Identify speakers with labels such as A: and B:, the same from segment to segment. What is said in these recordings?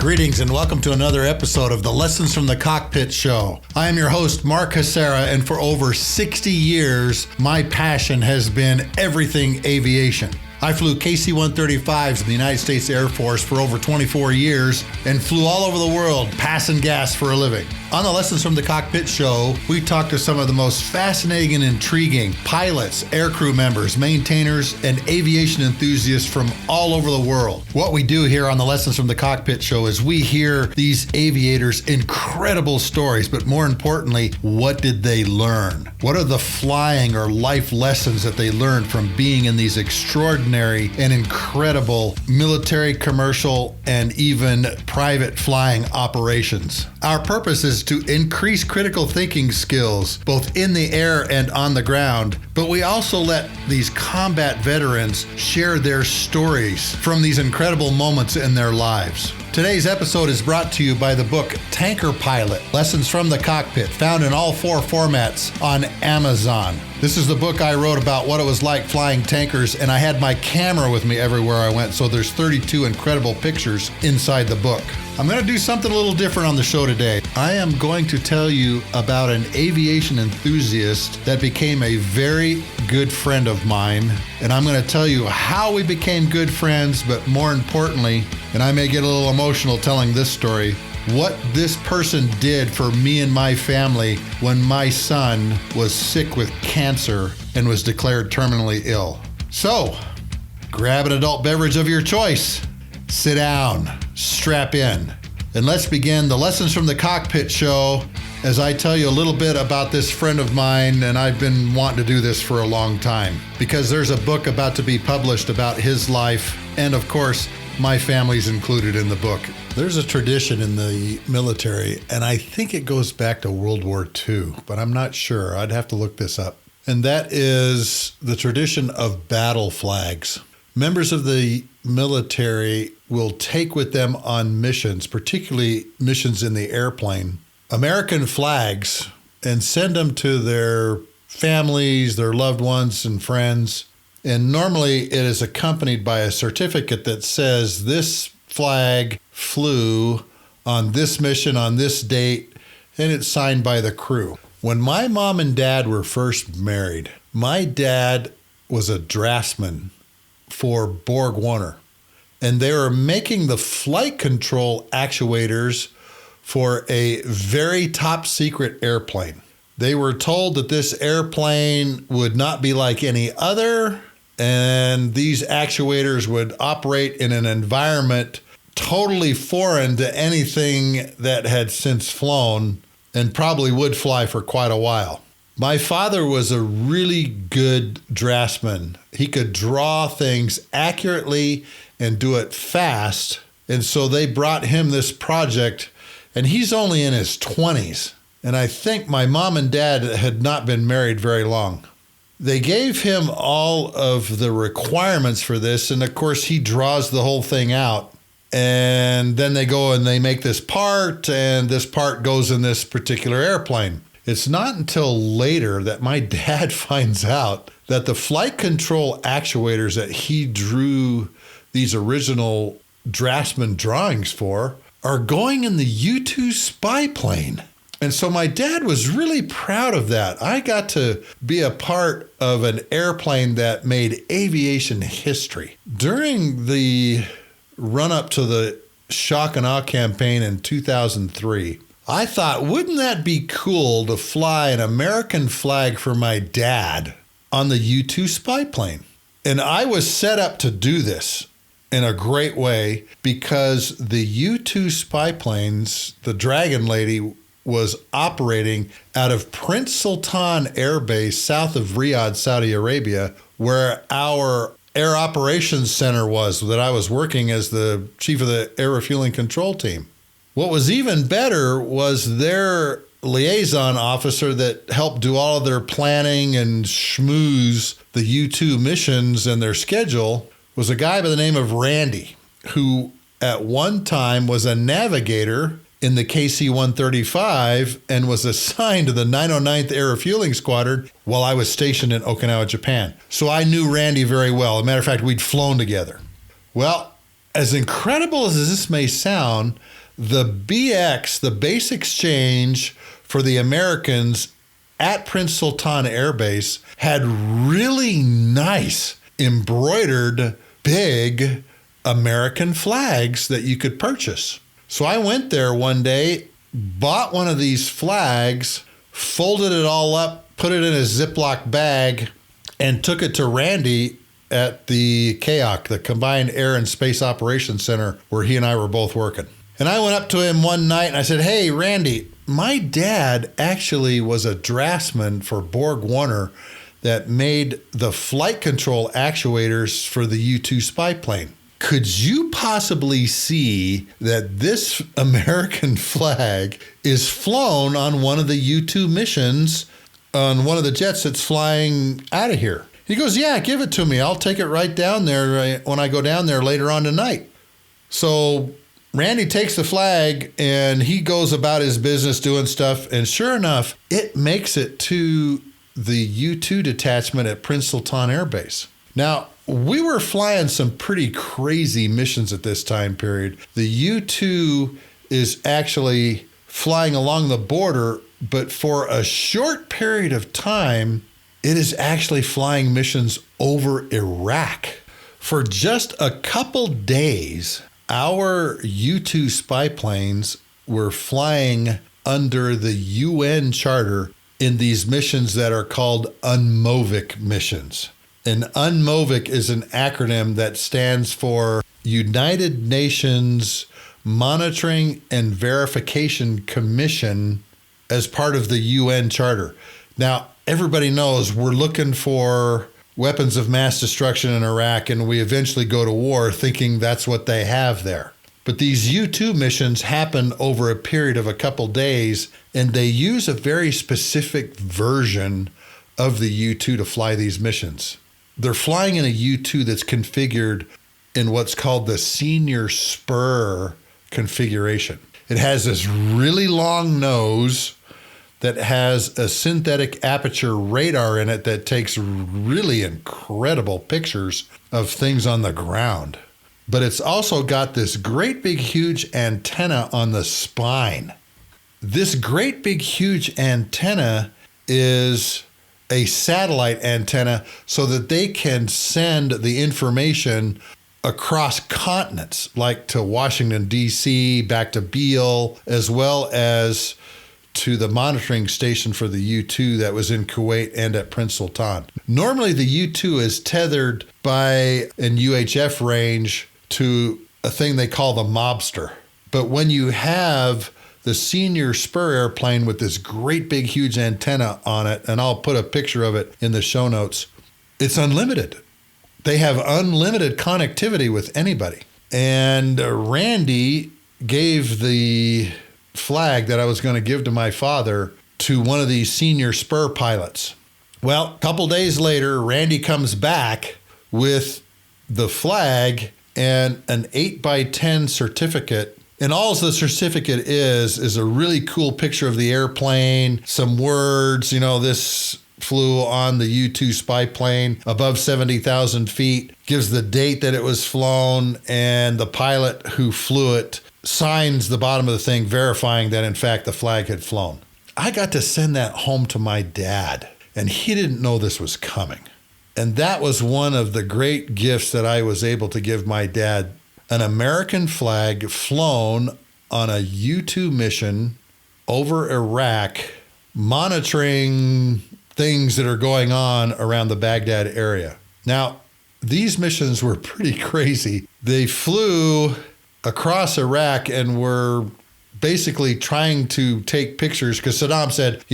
A: Greetings and welcome to another episode of the Lessons from the Cockpit show. I am your host, Mark Hasara, and for over 60 years, my passion has been everything aviation. I flew KC-135s in the United States Air Force for over 24 years and flew all over the world, passing gas for a living. On the Lessons from the Cockpit show, we talk to some of the most fascinating and intriguing pilots, aircrew members, maintainers, and aviation enthusiasts from all over the world. What we do here on the Lessons from the Cockpit show is we hear these aviators' incredible stories, but more importantly, what did they learn? What are the flying or life lessons that they learned from being in these extraordinary and incredible military, commercial, and even private flying operations? Our purpose is to increase critical thinking skills, both in the air and on the ground, but we also let these combat veterans share their stories from these incredible moments in their lives. Today's episode is brought to you by the book Tanker Pilot, Lessons from the Cockpit, found in all 4 formats on Amazon. This is the book I wrote about what it was like flying tankers, and I had my camera with me everywhere I went, so there's 32 incredible pictures inside the book. I'm going to do something a little different on the show today. I am going to tell you about an aviation enthusiast that became a very good friend of mine, and I'm going to tell you how we became good friends, but more importantly, and I may get a little emotional telling this story, what this person did for me and my family when my son was sick with cancer and was declared terminally ill. So, grab an adult beverage of your choice, sit down, strap in, and let's begin the Lessons from the Cockpit show as I tell you a little bit about this friend of mine, and I've been wanting to do this for a long time because there's a book about to be published about his life, and of course, my family's included in the book. There's a tradition in the military, and I think it goes back to World War II, but I'm not sure. I'd have to look this up. And that is the tradition of battle flags. Members of the military will take with them on missions, particularly missions in the airplane, American flags, and send them to their families, their loved ones, and friends. And normally it is accompanied by a certificate that says this flag flew on this mission on this date, and it's signed by the crew. When my mom and dad were first married, my dad was a draftsman for Borg Warner, and they were making the flight control actuators for a very top secret airplane. They were told that this airplane would not be like any other, and these actuators would operate in an environment totally foreign to anything that had since flown and probably would fly for quite a while. My father was a really good draftsman. He could draw things accurately and do it fast, and so they brought him this project, and he's only in his 20s. And I think my mom and dad had not been married very long. They gave him all of the requirements for this, and of course he draws the whole thing out. And then they go and they make this part, and this part goes in this particular airplane. It's not until later that my dad finds out that the flight control actuators that he drew these original draftsman drawings for are going in the U-2 spy plane. And so my dad was really proud of that. I got to be a part of an airplane that made aviation history. During the run-up to the shock and awe campaign in 2003, I thought, wouldn't that be cool to fly an American flag for my dad on the U-2 spy plane? And I was set up to do this in a great way because the U-2 spy planes, the Dragon Lady, was operating out of Prince Sultan Air Base south of Riyadh, Saudi Arabia, where our Air Operations Center was, that I was working as the chief of the air refueling control team. What was even better was their liaison officer that helped do all of their planning and schmooze the U-2 missions and their schedule was a guy by the name of Randy, who at one time was a navigator in the KC-135 and was assigned to the 909th Air Refueling Squadron while I was stationed in Okinawa, Japan. So I knew Randy very well. As a matter of fact, we'd flown together. Well, as incredible as this may sound, the BX, the base exchange for the Americans at Prince Sultan Air Base, had really nice embroidered big American flags that you could purchase. So I went there one day, bought one of these flags, folded it all up, put it in a Ziploc bag, and took it to Randy at the CAOC, the Combined Air and Space Operations Center, where he and I were both working. And I went up to him one night and I said, "Hey, Randy, my dad actually was a draftsman for Borg Warner that made the flight control actuators for the U-2 spy plane. Could you possibly see that this American flag is flown on one of the U-2 missions on one of the jets that's flying out of here?" He goes, "Yeah, give it to me. I'll take it right down there when I go down there later on tonight." So Randy takes the flag and he goes about his business doing stuff. And sure enough, it makes it to the U-2 detachment at Prince Sultan Air Base. Now, we were flying some pretty crazy missions at this time period. The U-2 is actually flying along the border, but for a short period of time, it is actually flying missions over Iraq. For just a couple days, our U-2 spy planes were flying under the UN charter in these missions that are called UNMOVIC missions. And UNMOVIC is an acronym that stands for United Nations Monitoring and Verification Commission as part of the UN charter. Now, everybody knows we're looking for weapons of mass destruction in Iraq, and we eventually go to war thinking that's what they have there. But these U-2 missions happen over a period of a couple days, and they use a very specific version of the U-2 to fly these missions. They're flying in a U-2 that's configured in what's called the senior spur configuration. It has this really long nose that has a synthetic aperture radar in it that takes really incredible pictures of things on the ground. But it's also got this great big huge antenna on the spine. This great big huge antenna is a satellite antenna so that they can send the information across continents, like to Washington, D.C., back to Beale, as well as to the monitoring station for the U-2 that was in Kuwait and at Prince Sultan. Normally, the U-2 is tethered by an UHF range to a thing they call the mobster. But when you have the senior spur airplane with this great big huge antenna on it, and I'll put a picture of it in the show notes, it's unlimited. They have unlimited connectivity with anybody. And Randy gave the flag that I was going to give to my father to one of these senior spur pilots. Well, a couple days later, Randy comes back with the flag and an 8x10 certificate. And all the certificate is a really cool picture of the airplane, some words, this flew on the U-2 spy plane above 70,000 feet, gives the date that it was flown, and the pilot who flew it signs the bottom of the thing verifying that, in fact, the flag had flown. I got to send that home to my dad, and he didn't know this was coming. And that was one of the great gifts that I was able to give my dad, an American flag flown on a U-2 mission over Iraq, monitoring things that are going on around the Baghdad area. Now, these missions were pretty crazy. They flew across Iraq and were basically trying to take pictures because Saddam said,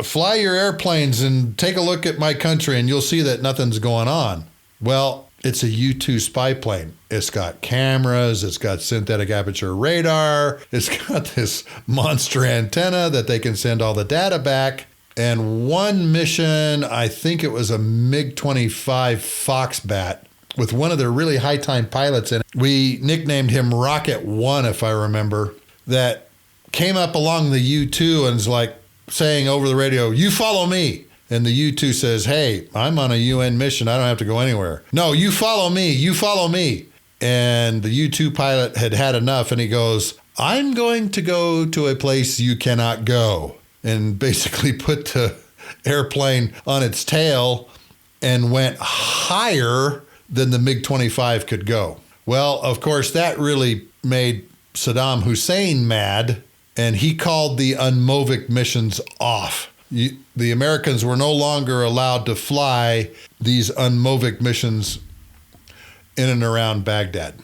A: fly your airplanes and take a look at my country and you'll see that nothing's going on. Well, it's a U-2 spy plane. It's got cameras, it's got synthetic aperture radar, it's got this monster antenna that they can send all the data back. And one mission, I think it was a MiG-25 Foxbat with one of their really high-time pilots in it. We nicknamed him Rocket One, if I remember, that came up along the U-2 and is like saying over the radio, "You follow me." And the U-2 says, "Hey, I'm on a UN mission. I don't have to go anywhere." "No, you follow me. You follow me." And the U-2 pilot had had enough, and he goes, "I'm going to go to a place you cannot go," and basically put the airplane on its tail and went higher than the MiG-25 could go. Well, of course, that really made Saddam Hussein mad, and he called the UNMOVIC missions off. The Americans were no longer allowed to fly these UNMOVIC missions in and around Baghdad.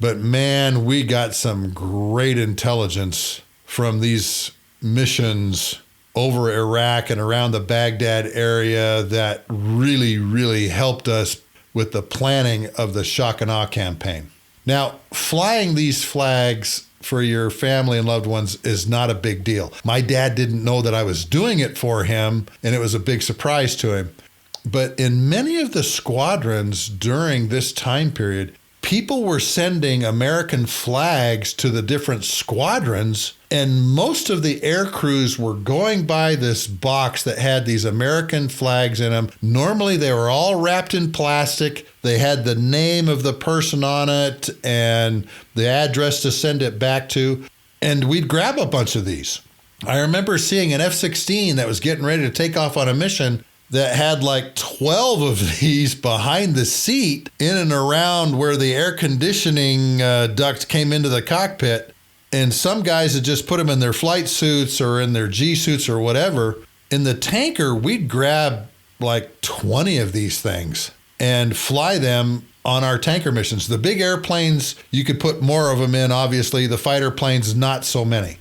A: But man, we got some great intelligence from these missions over Iraq and around the Baghdad area that really, really helped us with the planning of the shock and awe campaign. Now, flying these flags for your family and loved ones is not a big deal. My dad didn't know that I was doing it for him, and it was a big surprise to him. But in many of the squadrons during this time period, people were sending American flags to the different squadrons, and most of the air crews were going by this box that had these American flags in them. Normally, they were all wrapped in plastic. They had the name of the person on it and the address to send it back to, and we'd grab a bunch of these. I remember seeing an F-16 that was getting ready to take off on a mission that had like 12 of these behind the seat in and around where the air conditioning duct came into the cockpit. And some guys had just put them in their flight suits or in their G suits or whatever. In the tanker, we'd grab like 20 of these things and fly them on our tanker missions. The big airplanes, you could put more of them in, obviously. The fighter planes, not so many.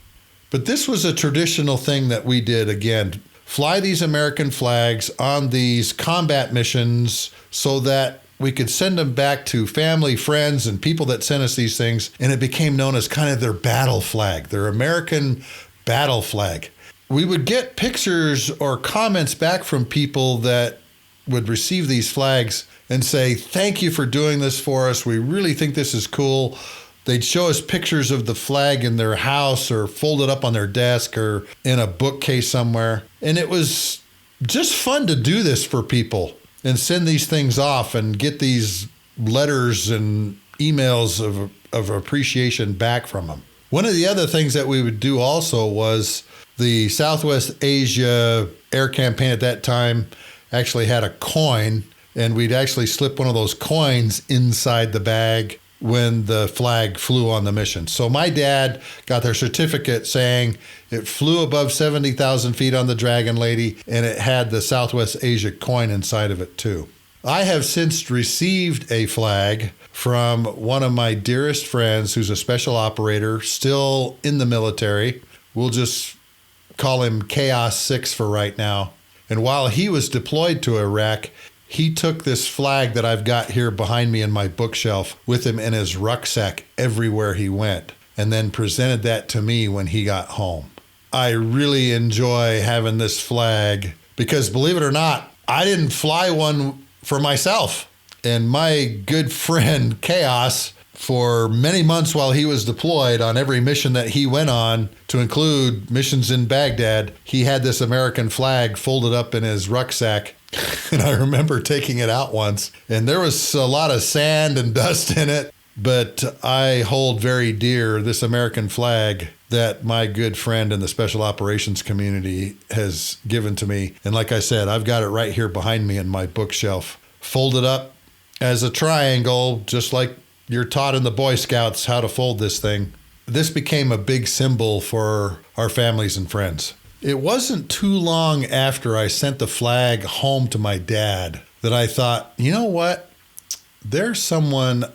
A: But this was a traditional thing that we did, again, fly these American flags on these combat missions so that we could send them back to family, friends, and people that sent us these things. And it became known as kind of their battle flag, their American battle flag. We would get pictures or comments back from people that would receive these flags and say, "Thank you for doing this for us. We really think this is cool." They'd show us pictures of the flag in their house or folded up on their desk or in a bookcase somewhere. And it was just fun to do this for people and send these things off and get these letters and emails of appreciation back from them. One of the other things that we would do also was the Southwest Asia Air Campaign at that time actually had a coin, and we'd actually slip one of those coins inside the bag when the flag flew on the mission. So my dad got their certificate saying it flew above 70,000 feet on the Dragon Lady, and it had the Southwest Asia coin inside of it too. I have since received a flag from one of my dearest friends who's a special operator, still in the military. We'll just call him Chaos 6 for right now. And while he was deployed to Iraq, he took this flag that I've got here behind me in my bookshelf with him in his rucksack everywhere he went, and then presented that to me when he got home. I really enjoy having this flag because, believe it or not, I didn't fly one for myself. And my good friend Chaos, for many months while he was deployed on every mission that he went on, to include missions in Baghdad, he had this American flag folded up in his rucksack. And I remember taking it out once, and there was a lot of sand and dust in it, but I hold very dear this American flag that my good friend in the special operations community has given to me. And like I said, I've got it right here behind me in my bookshelf, folded up as a triangle, just like you're taught in the Boy Scouts how to fold this thing. This became a big symbol for our families and friends. It wasn't too long after I sent the flag home to my dad that I thought, you know what? There's someone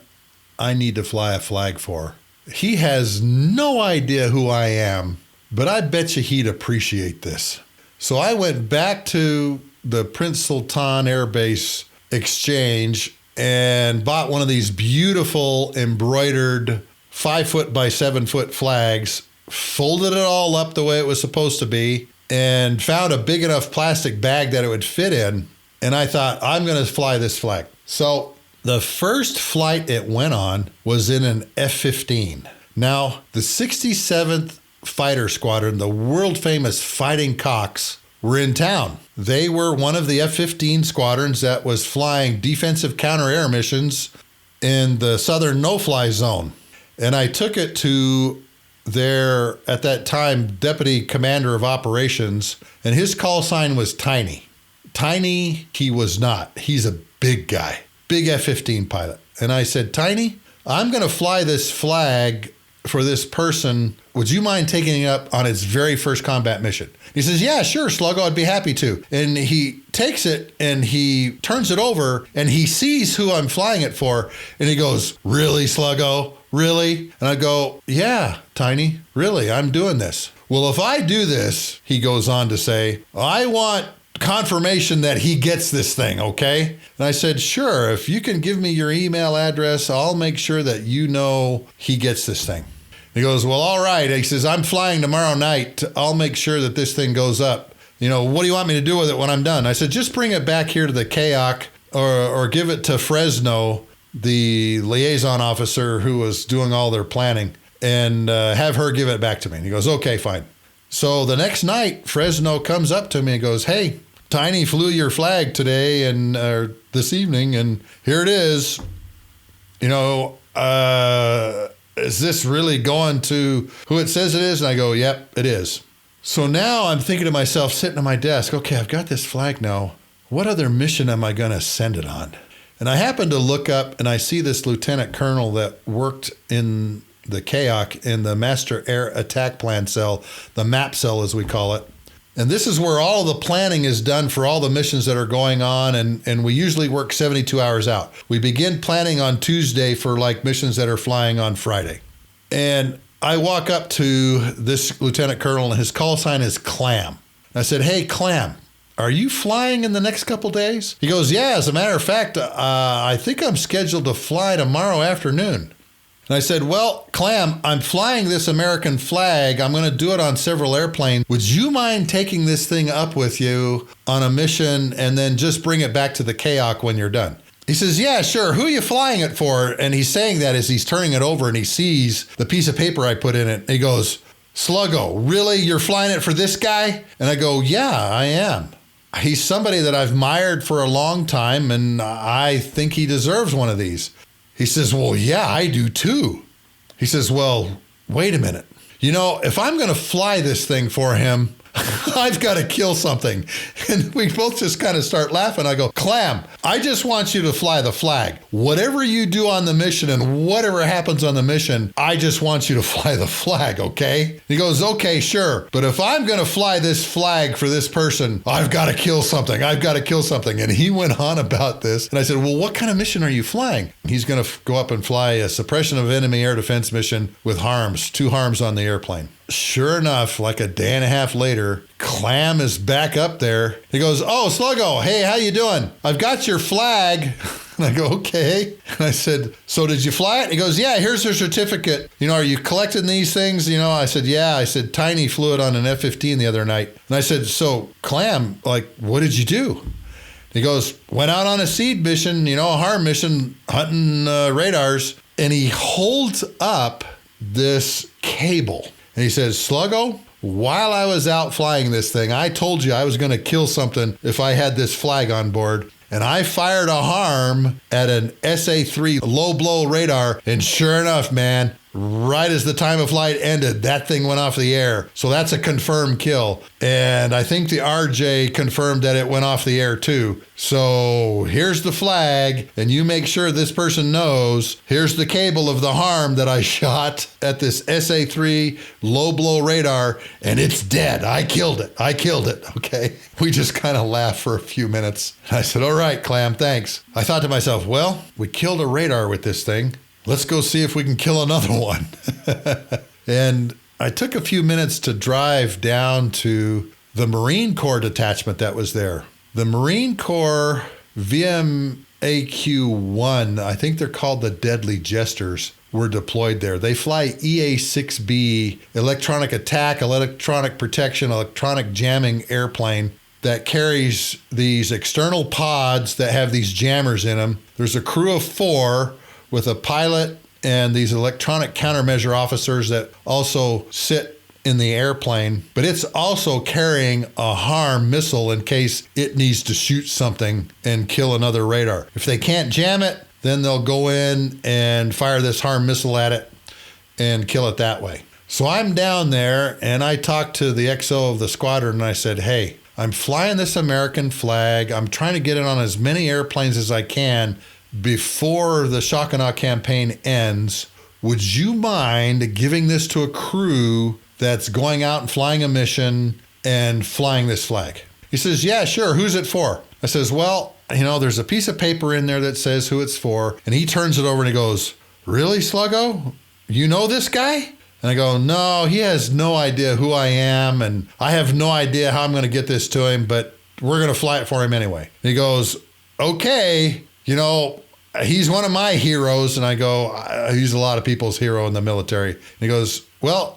A: I need to fly a flag for. He has no idea who I am, but I bet you he'd appreciate this. So I went back to the Prince Sultan Air Base Exchange and bought one of these beautiful embroidered 5-foot by 7-foot flags, folded it all up the way it was supposed to be, and found a big enough plastic bag that it would fit in. And I thought, I'm going to fly this flag. So the first flight it went on was in an F-15. Now, the 67th Fighter Squadron, the world famous Fighting Cocks, were in town. They were one of the F-15 squadrons that was flying defensive counter-air missions in the southern no-fly zone. And I took it to their, at that time, deputy commander of operations, and his call sign was Tiny. Tiny, he was not. He's a big guy, big F-15 pilot. And I said, Tiny, I'm going to fly this flag for this person. Would you mind taking it up on its very first combat mission? He says, yeah, sure, Sluggo, I'd be happy to. And he takes it and he turns it over and he sees who I'm flying it for. And he goes, really, Sluggo? Really? And I go, yeah, Tiny, really, I'm doing this. Well, if I do this, he goes on to say, I want confirmation that he gets this thing, okay? And I said, sure, if you can give me your email address, I'll make sure that you know he gets this thing. He goes, well, all right. He says, I'm flying tomorrow night. I'll make sure that this thing goes up. You know, what do you want me to do with it when I'm done? I said, just bring it back here to the KAOC or give it to Fresno, the liaison officer who was doing all their planning, and have her give it back to me. And he goes, okay, fine. So the next night, Fresno comes up to me and goes, hey, Tiny flew your flag today and this evening, and here it is. You know, is this really going to who it says it is? And I go, yep, it is. So now I'm thinking to myself, sitting at my desk, okay, I've got this flag now. What other mission am I going to send it on? And I happen to look up and I see this lieutenant colonel that worked in the KAOC in the Master Air Attack Plan cell, the MAP cell as we call it. And this is where all the planning is done for all the missions that are going on. And we usually work 72 hours out. We begin planning on Tuesday for like missions that are flying on Friday. And I walk up to this lieutenant colonel and his call sign is Clam. I said, hey, Clam, are you flying in the next couple days? He goes, yeah, as a matter of fact, I think I'm scheduled to fly tomorrow afternoon. And I said, well, Clam, I'm flying this American flag. I'm going to do it on several airplanes. Would you mind taking this thing up with you on a mission and then just bring it back to the KAOC when you're done? He says, yeah, sure. Who are you flying it for? And he's saying that as he's turning it over and he sees the piece of paper I put in it. He goes, Sluggo, really? You're flying it for this guy? And I go, yeah, I am. He's somebody that I've admired for a long time, and I think he deserves one of these. He says, well, yeah, I do too. He says, well, wait a minute. You know, if I'm going to fly this thing for him, I've got to kill something. And we both just kind of start laughing. I go, Clam, I just want you to fly the flag. Whatever you do on the mission and whatever happens on the mission, I just want you to fly the flag, okay? He goes, okay, sure. But if I'm going to fly this flag for this person, I've got to kill something. I've got to kill something. And he went on about this. And I said, well, what kind of mission are you flying? He's going to go up and fly a suppression of enemy air defense mission with harms, 2 harms on the airplane. Sure enough, like a day and a half later, Clam is back up there. He goes, oh, Sluggo, hey, how you doing? I've got your flag. And I go, okay. And I said, so did you fly it? He goes, yeah, here's your certificate. You know, are you collecting these things? You know, I said, yeah. I said, Tiny flew it on an F-15 the other night. And I said, so Clam, like, what did you do? He goes, went out on a seed mission, you know, a harm mission, hunting radars. And he holds up this cable. And he says, Sluggo, while I was out flying this thing, I told you I was going to kill something if I had this flag on board. And I fired a harm at an SA-3 low-blow radar. And sure enough, man, right as the time of flight ended, that thing went off the air. So that's a confirmed kill. And I think the RJ confirmed that it went off the air too. So here's the flag, and you make sure this person knows, here's the cable of the harm that I shot at this SA-3 low-blow radar, and it's dead. I killed it. Okay? We just kind of laughed for a few minutes. I said, all right, Clam, thanks. I thought to myself, well, we killed a radar with this thing. Let's go see if we can kill another one. And I took a few minutes to drive down to the Marine Corps detachment that was there. The Marine Corps VMAQ-1, I think they're called the Deadly Jesters, were deployed there. They fly EA-6B, electronic attack, electronic protection, electronic jamming airplane that carries these external pods that have these jammers in them. There's a crew of 4 with a pilot and these electronic countermeasure officers that also sit in the airplane, but it's also carrying a harm missile in case it needs to shoot something and kill another radar. If they can't jam it, then they'll go in and fire this HARM missile at it and kill it that way. So I'm down there and I talked to the XO of the squadron and I said, hey, I'm flying this American flag. I'm trying to get it on as many airplanes as I can before the shock and awe campaign ends. Would you mind giving this to a crew that's going out and flying a mission and flying this flag? He says, yeah, sure. Who's it for? I says, well, there's a piece of paper in there that says who it's for. And he turns it over and he goes, really, Sluggo? You know this guy? And I go, no, he has no idea who I am. And I have no idea how I'm going to get this to him, but we're going to fly it for him anyway. And he goes, okay, he's one of my heroes. And I go, he's a lot of people's hero in the military. And he goes, well,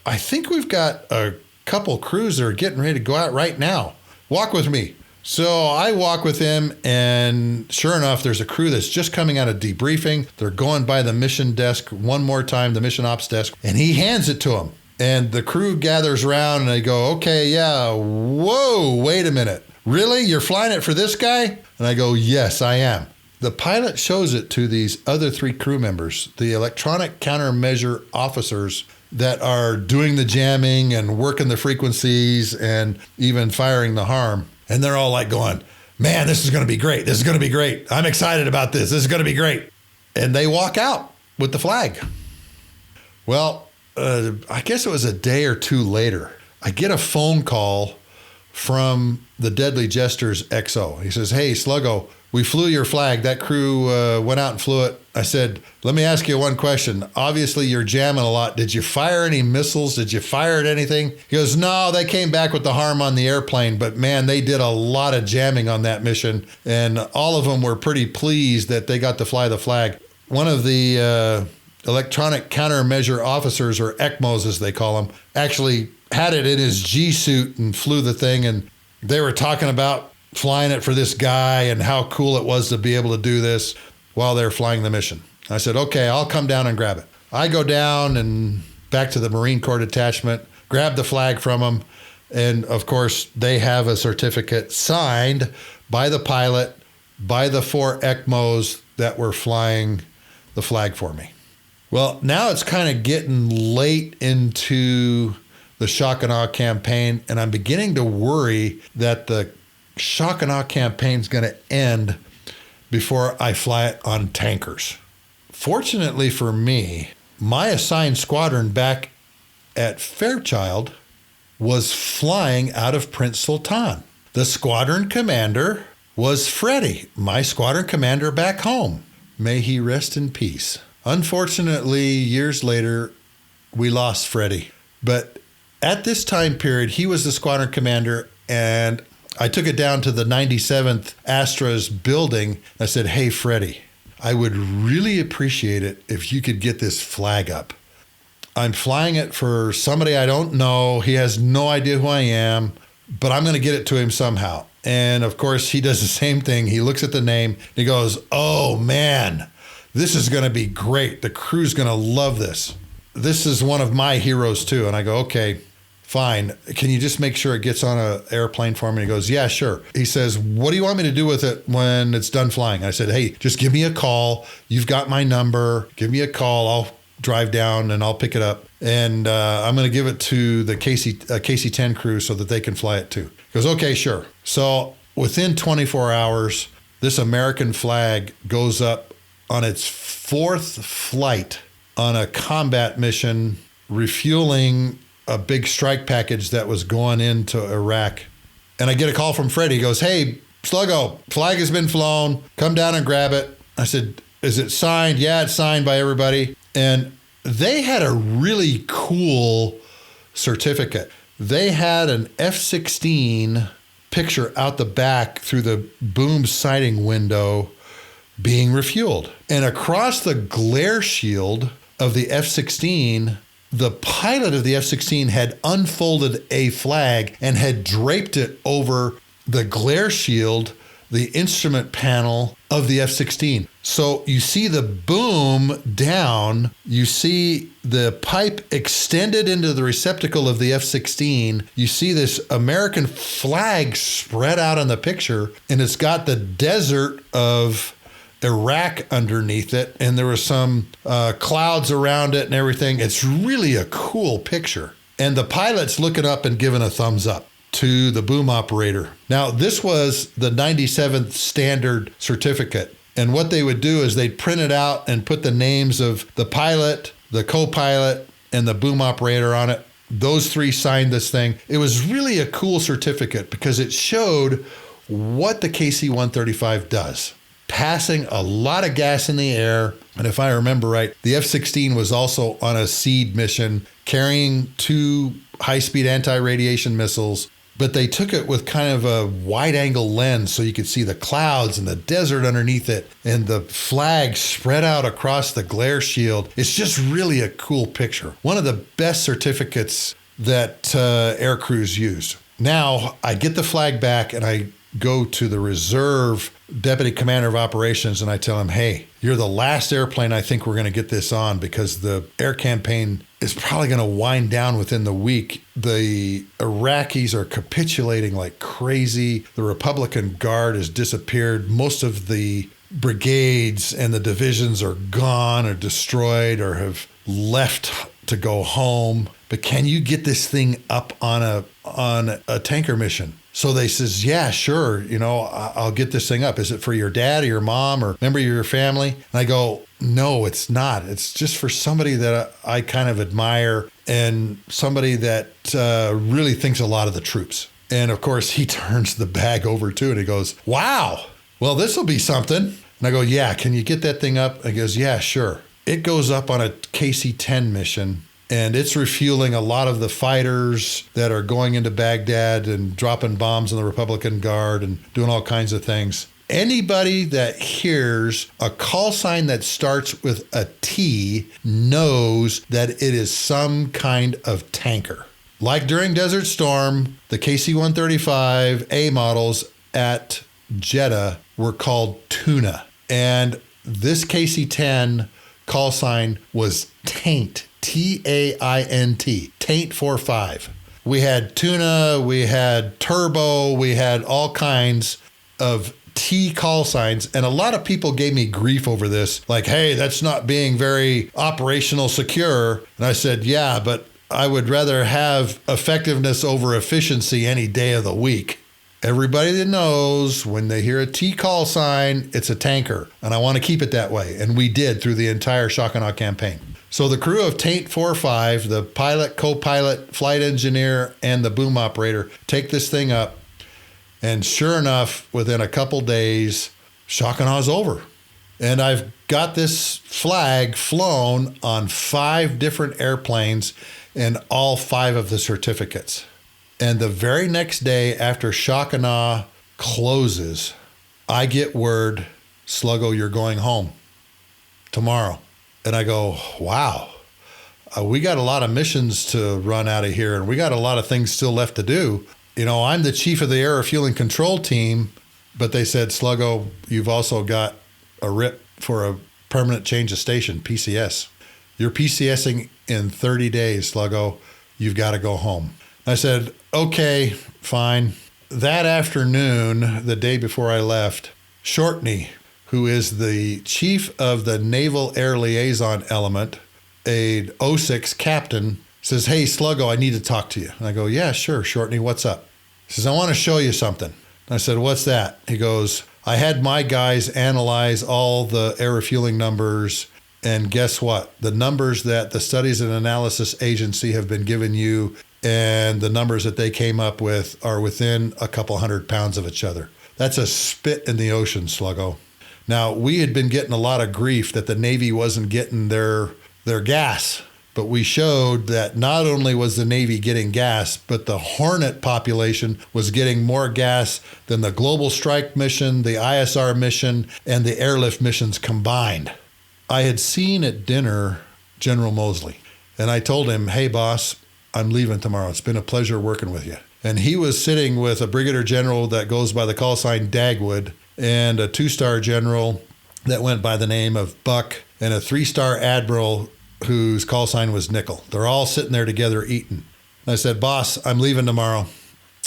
A: I think we've got a couple crews that are getting ready to go out right now. Walk with me. So I walk with him, and sure enough, there's a crew that's just coming out of debriefing. They're going by the mission desk one more time, the mission ops desk, and he hands it to them. And the crew gathers around, and they go, okay, yeah, whoa, wait a minute. Really? You're flying it for this guy? And I go, yes, I am. The pilot shows it to these other three crew members, the electronic countermeasure officers that are doing the jamming and working the frequencies and even firing the HARM. And they're all like going, man, this is going to be great. This is going to be great. I'm excited about this. This is going to be great. And they walk out with the flag. Well, I guess it was a day or two later, I get a phone call from the Deadly Jester's XO. He says, hey, Sluggo, we flew your flag. That crew went out and flew it. I said, let me ask you one question. Obviously, you're jamming a lot. Did you fire any missiles? Did you fire at anything? He goes, no, they came back with the HARM on the airplane, but man, they did a lot of jamming on that mission. And all of them were pretty pleased that they got to fly the flag. One of the electronic countermeasure officers, or ECMOs as they call them, actually had it in his G suit and flew the thing. And they were talking about flying it for this guy and how cool it was to be able to do this while they're flying the mission. I said, okay, I'll come down and grab it. I go down and back to the Marine Corps detachment, grab the flag from them. And of course, they have a certificate signed by the pilot, by the 4 ECMOs that were flying the flag for me. Well, now it's kind of getting late into the shock and awe campaign, and I'm beginning to worry that the shock and awe campaign is going to end before I fly it on tankers. Fortunately for me, my assigned squadron back at Fairchild was flying out of Prince Sultan. The squadron commander was Freddie, my squadron commander back home. May he rest in peace. Unfortunately, years later, we lost Freddie. But at this time period, he was the squadron commander, and I took it down to the 97th Astra's building. I said, hey, Freddie, I would really appreciate it if you could get this flag up. I'm flying it for somebody I don't know. He has no idea who I am, but I'm going to get it to him somehow. And of course, he does the same thing. He looks at the name and he goes, oh man, this is going to be great. The crew's going to love this. This is one of my heroes too. And I go, okay, fine. Can you just make sure it gets on an airplane for me? And he goes, yeah, sure. He says, what do you want me to do with it when it's done flying? I said, hey, just give me a call. You've got my number. Give me a call. I'll drive down and I'll pick it up. And I'm going to give it to the KC-10 crew so that they can fly it too. He goes, okay, sure. So within 24 hours, this American flag goes up on its 4th flight on a combat mission, refueling a big strike package that was going into Iraq. And I get a call from Freddie. He goes, hey, Sluggo, flag has been flown. Come down and grab it. I said, is it signed? Yeah, it's signed by everybody. And they had a really cool certificate. They had an F-16 picture out the back through the boom sighting window being refueled. And across the glare shield of the F-16, the pilot of the F-16 had unfolded a flag and had draped it over the glare shield, the instrument panel of the F-16. So you see the boom down, you see the pipe extended into the receptacle of the F-16, you see this American flag spread out on the picture, and it's got the desert of Iraq underneath it, and there was some clouds around it and everything. It's really a cool picture. And the pilot's looking up and giving a thumbs up to the boom operator. Now, this was the 97th standard certificate. And what they would do is they'd print it out and put the names of the pilot, the co-pilot, and the boom operator on it. Those three signed this thing. It was really a cool certificate because it showed what the KC-135 does. Passing a lot of gas in the air. And if I remember right, the F-16 was also on a SEAD mission carrying 2 high-speed anti-radiation missiles. But they took it with kind of a wide-angle lens so you could see the clouds and the desert underneath it and the flag spread out across the glare shield. It's just really a cool picture. One of the best certificates that air crews use. Now, I get the flag back and I go to the reserve deputy commander of operations and I tell him, hey, you're the last airplane I think we're going to get this on because the air campaign is probably going to wind down within the week. The Iraqis are capitulating like crazy. The Republican Guard has disappeared. Most of the brigades and the divisions are gone or destroyed or have left to go home. But can you get this thing up on a tanker mission? So they says, yeah, sure. I'll get this thing up. Is it for your dad or your mom or member of your family? And I go, no, it's not. It's just for somebody that I kind of admire and somebody that really thinks a lot of the troops. And of course, he turns the bag over too and he goes, wow, well, this will be something. And I go, yeah, can you get that thing up? And he goes, yeah, sure. It goes up on a KC-10 mission. And it's refueling a lot of the fighters that are going into Baghdad and dropping bombs on the Republican Guard and doing all kinds of things. Anybody that hears a call sign that starts with a T knows that it is some kind of tanker. Like during Desert Storm, the KC-135A models at Jeddah were called Tuna. And this KC-10 call sign was Taint. T-A-I-N-T, Taint 45. We had Tuna, we had Turbo, we had all kinds of T call signs. And a lot of people gave me grief over this. Like, hey, that's not being very operational secure. And I said, yeah, but I would rather have effectiveness over efficiency any day of the week. Everybody that knows when they hear a T call sign, it's a tanker. And I want to keep it that way. And we did through the entire shock and awe campaign. So the crew of Taint 45, the pilot, co-pilot, flight engineer, and the boom operator take this thing up. And sure enough, within a couple days, shock and aw's over. And I've got this flag flown on 5 different airplanes and all 5 of the certificates. And the very next day after shock and awe closes, I get word, Sluggo, you're going home tomorrow. And I go, wow, we got a lot of missions to run out of here and we got a lot of things still left to do. I'm the chief of the air refueling control team, but they said, Sluggo, you've also got a RIP for a permanent change of station, PCS. You're PCSing in 30 days, Sluggo. You've got to go home. I said, okay, fine. That afternoon, the day before I left, Shortney, who is the chief of the Naval Air Liaison Element, a 06 captain, says, hey, Sluggo, I need to talk to you. And I go, yeah, sure, Shortney, what's up? He says, I want to show you something. And I said, what's that? He goes, I had my guys analyze all the air refueling numbers, and guess what? The numbers that the Studies and Analysis Agency have been giving you and the numbers that they came up with are within a couple 100 pounds of each other. That's a spit in the ocean, Sluggo. Now, we had been getting a lot of grief that the Navy wasn't getting their gas, but we showed that not only was the Navy getting gas, but the Hornet population was getting more gas than the Global Strike mission, the ISR mission, and the airlift missions combined. I had seen at dinner General Mosley, and I told him, hey, boss, I'm leaving tomorrow. It's been a pleasure working with you. And he was sitting with a brigadier general that goes by the call sign Dagwood, and a 2-star general that went by the name of Buck, and a 3-star admiral whose call sign was Nickel. They're all sitting there together eating. And I said, boss, I'm leaving tomorrow.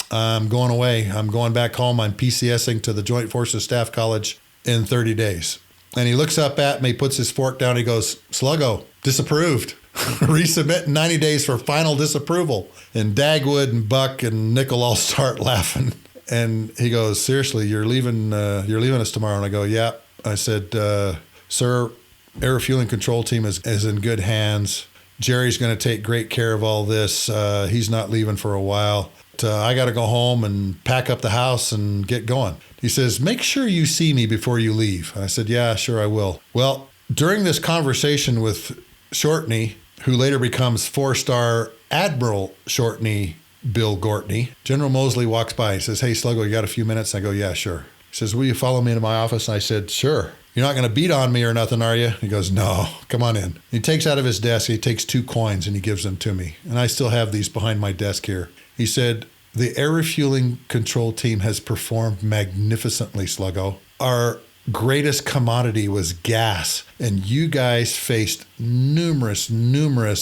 A: I'm going away. I'm going back home. I'm PCSing to the Joint Forces Staff College in 30 days. And he looks up at me, puts his fork down. He goes, Sluggo, disapproved. Resubmit in 90 days for final disapproval. And Dagwood and Buck and Nickel all start laughing. And he goes, seriously, you're leaving us tomorrow? And I go, yeah. I said, sir, air refueling control team is in good hands. Jerry's going to take great care of all this. He's not leaving for a while. I got to go home and pack up the house and get going. He says, make sure you see me before you leave. And I said, yeah, sure I will. Well, during this conversation with Shortney, who later becomes 4-star Admiral Shortney Bill Gortney, General Mosley walks by. He says, hey, Sluggo, you got a few minutes? And I go, yeah, sure. He says, will you follow me into my office? And I said, sure. You're not going to beat on me or nothing, are you? He goes, no, come on in. He takes out of his desk, he takes 2 coins and he gives them to me. And I still have these behind my desk here. He said, the air refueling control team has performed magnificently, Sluggo. Our greatest commodity was gas, and you guys faced numerous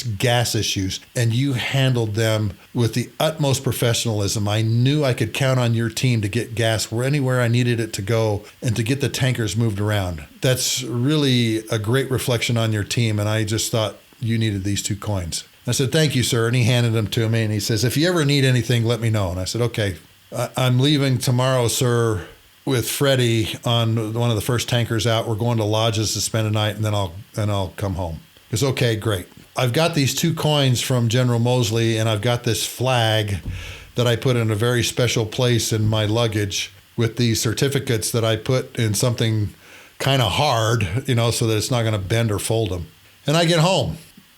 A: gas issues, and you handled them with the utmost professionalism. I knew I could count on your team to get gas anywhere I needed it to go and to get the tankers moved around. That's really a great reflection on your team, and I just thought you needed these 2 coins. I said, thank you, sir. And he handed them to me, and he says, if you ever need anything, let me know. And I said, okay, I'm leaving tomorrow, sir, with Freddie on one of the first tankers out. We're going to lodges to spend a night, and then I'll come home. He goes, okay, great. I've got these 2 coins from General Mosley, and I've got this flag that I put in a very special place in my luggage with these certificates that I put in something kind of hard, so that it's not going to bend or fold them. And I get home.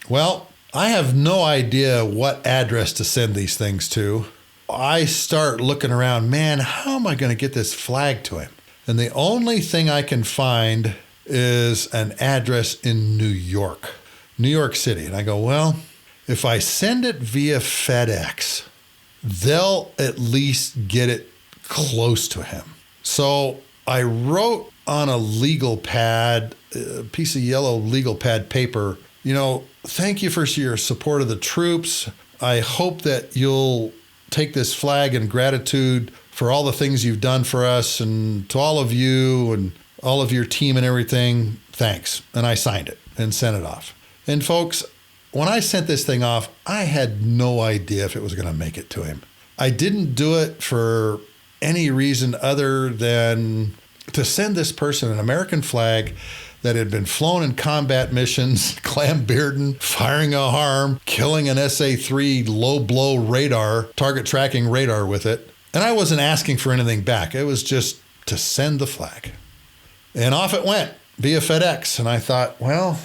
A: Well, I have no idea what address to send these things to. I start looking around, man, how am I going to get this flag to him? And the only thing I can find is an address in New York City. And I go, well, if I send it via FedEx, they'll at least get it close to him. So I wrote on a legal pad, a piece of yellow legal pad paper, thank you for your support of the troops. I hope that you'll take this flag in gratitude for all the things you've done for us, and to all of you and all of your team and everything, thanks. And I signed it and sent it off. And folks, when I sent this thing off, I had no idea if it was going to make it to him. I didn't do it for any reason other than to send this person an American flag that had been flown in combat missions, clam bearding, firing a harm, killing an SA-3 low-blow radar, target tracking radar with it. And I wasn't asking for anything back. It was just to send the flag. And off it went via FedEx. And I thought, well,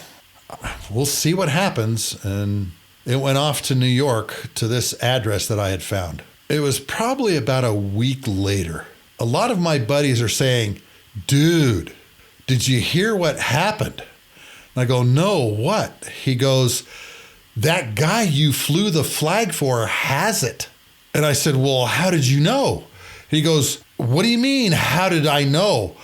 A: we'll see what happens. And it went off to New York to this address that I had found. It was probably about a week later. A lot of my buddies are saying, dude, did you hear what happened? And I go, no, what? He goes, that guy you flew the flag for has it. And I said, well, how did you know? He goes, what do you mean, how did I know?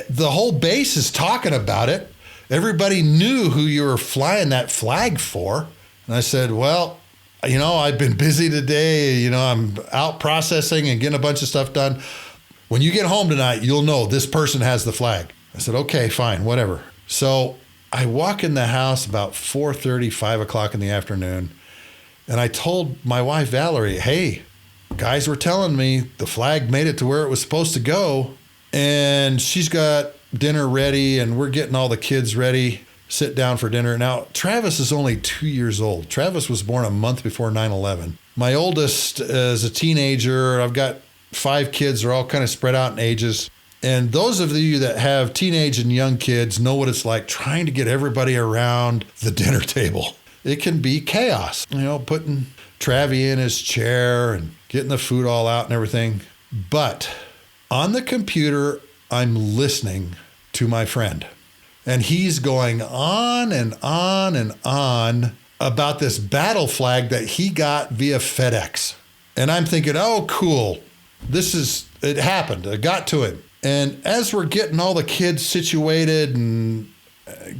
A: The whole base is talking about it. Everybody knew who you were flying that flag for. And I said, well, I've been busy today. I'm out processing and getting a bunch of stuff done. When you get home tonight, you'll know this person has the flag. I said, okay, fine, whatever. So I walk in the house about 4:30, 5 o'clock in the afternoon, and I told my wife, Valerie, hey, guys were telling me the flag made it to where it was supposed to go, and she's got dinner ready, and we're getting all the kids ready, sit down for dinner. Now, Travis is only 2 years old. Travis was born a month before 9/11. My oldest is a teenager. I've got 5 kids. They're all kind of spread out in ages. And those of you that have teenage and young kids know what it's like trying to get everybody around the dinner table. It can be chaos, putting Travie in his chair and getting the food all out and everything. But on the computer, I'm listening to my friend. And he's going on and on and on about this battle flag that he got via FedEx. And I'm thinking, oh, cool. It happened. I got to him. And as we're getting all the kids situated and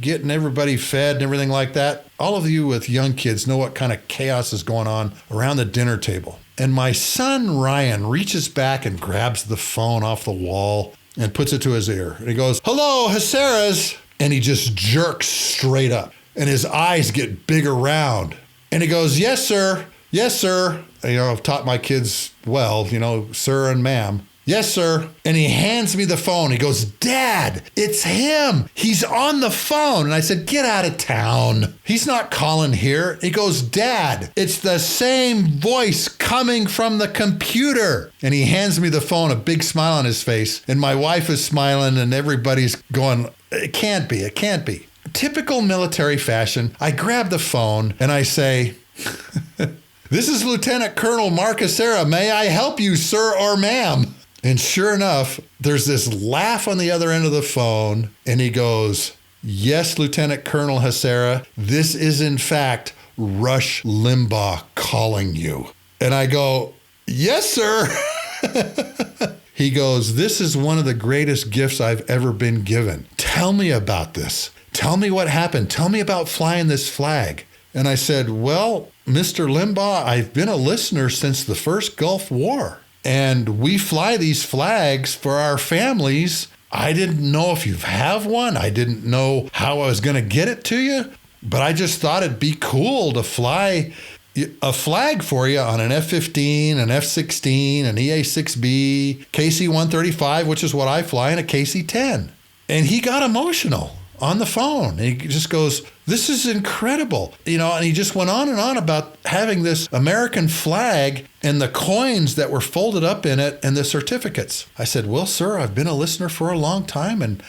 A: getting everybody fed and everything like that, all of you with young kids know what kind of chaos is going on around the dinner table. And my son, Ryan, reaches back and grabs the phone off the wall and puts it to his ear. And he goes, hello, Haseras. and he just jerks straight up. And his eyes get big around. And he goes, yes, sir. Yes, sir. I've taught my kids well, sir and ma'am. Yes, sir. And he hands me the phone. He goes, Dad, it's him. He's on the phone. And I said, get out of town. He's not calling here. He goes, Dad, it's the same voice coming from the computer. And he hands me the phone, a big smile on his face. And my wife is smiling and everybody's going, it can't be. It can't be. Typical military fashion, I grab the phone and I say, this is Lieutenant Colonel Mark Acera. May I help you, sir or ma'am? And sure enough, there's this laugh on the other end of the phone. And he goes, yes, Lieutenant Colonel Acera, this is in fact Rush Limbaugh calling you. And I go, yes, sir. He goes, this is one of the greatest gifts I've ever been given. Tell me about this. Tell me what happened. Tell me about flying this flag. And I said, well, Mr. Limbaugh, I've been a listener since the first Gulf War. And we fly these flags for our families. I didn't know if you have one. I didn't know how I was going to get it to you. But I just thought it'd be cool to fly a flag for you on an F-15, an F-16, an EA-6B, KC-135, which is what I fly, and a KC-10. And he got emotional on the phone. He just goes, this is incredible. And he just went on and on about having this American flag and the coins that were folded up in it and the certificates. I said, well, sir, I've been a listener for a long time and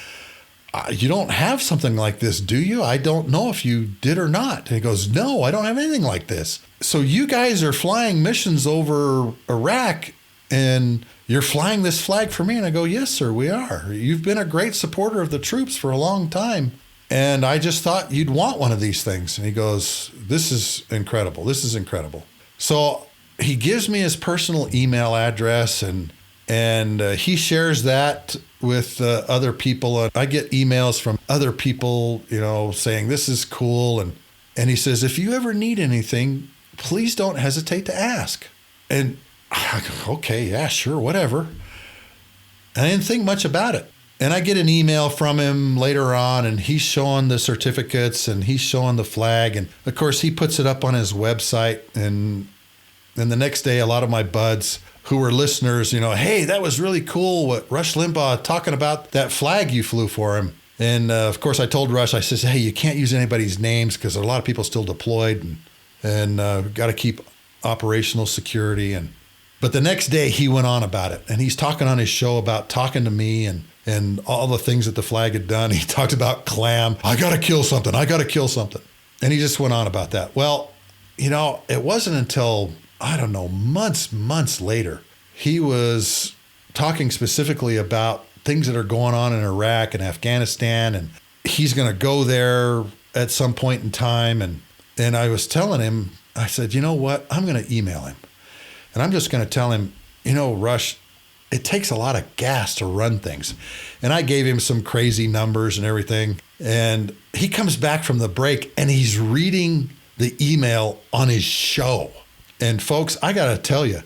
A: you don't have something like this, do you? I don't know if you did or not. And he goes, no, I don't have anything like this. So you guys are flying missions over Iraq and you're flying this flag for me? And I go, yes, sir, we are. You've been a great supporter of the troops for a long time. And I just thought you'd want one of these things. And he goes, this is incredible. This is incredible. So he gives me his personal email address and he shares that with other people. I get emails from other people, saying this is cool. And he says, if you ever need anything, please don't hesitate to ask. And I go, okay, yeah, sure, whatever. And I didn't think much about it. And I get an email from him later on, and he's showing the certificates and he's showing the flag. And of course, he puts it up on his website. And then the next day, a lot of my buds who were listeners, hey, that was really cool what Rush Limbaugh talking about that flag you flew for him. And of course, I told Rush, I says, hey, you can't use anybody's names because a lot of people still deployed and got to keep operational security. But the next day he went on about it, and he's talking on his show about talking to me and all the things that the flag had done. He talked about clam. I got to kill something. I got to kill something. And he just went on about that. Well, it wasn't until, I don't know, months later, he was talking specifically about things that are going on in Iraq and Afghanistan. And he's going to go there at some point in time. And I was telling him, I said, you know what? I'm going to email him. And I'm just going to tell him, Rush, it takes a lot of gas to run things. And I gave him some crazy numbers and everything. And he comes back from the break and he's reading the email on his show. And folks, I got to tell you,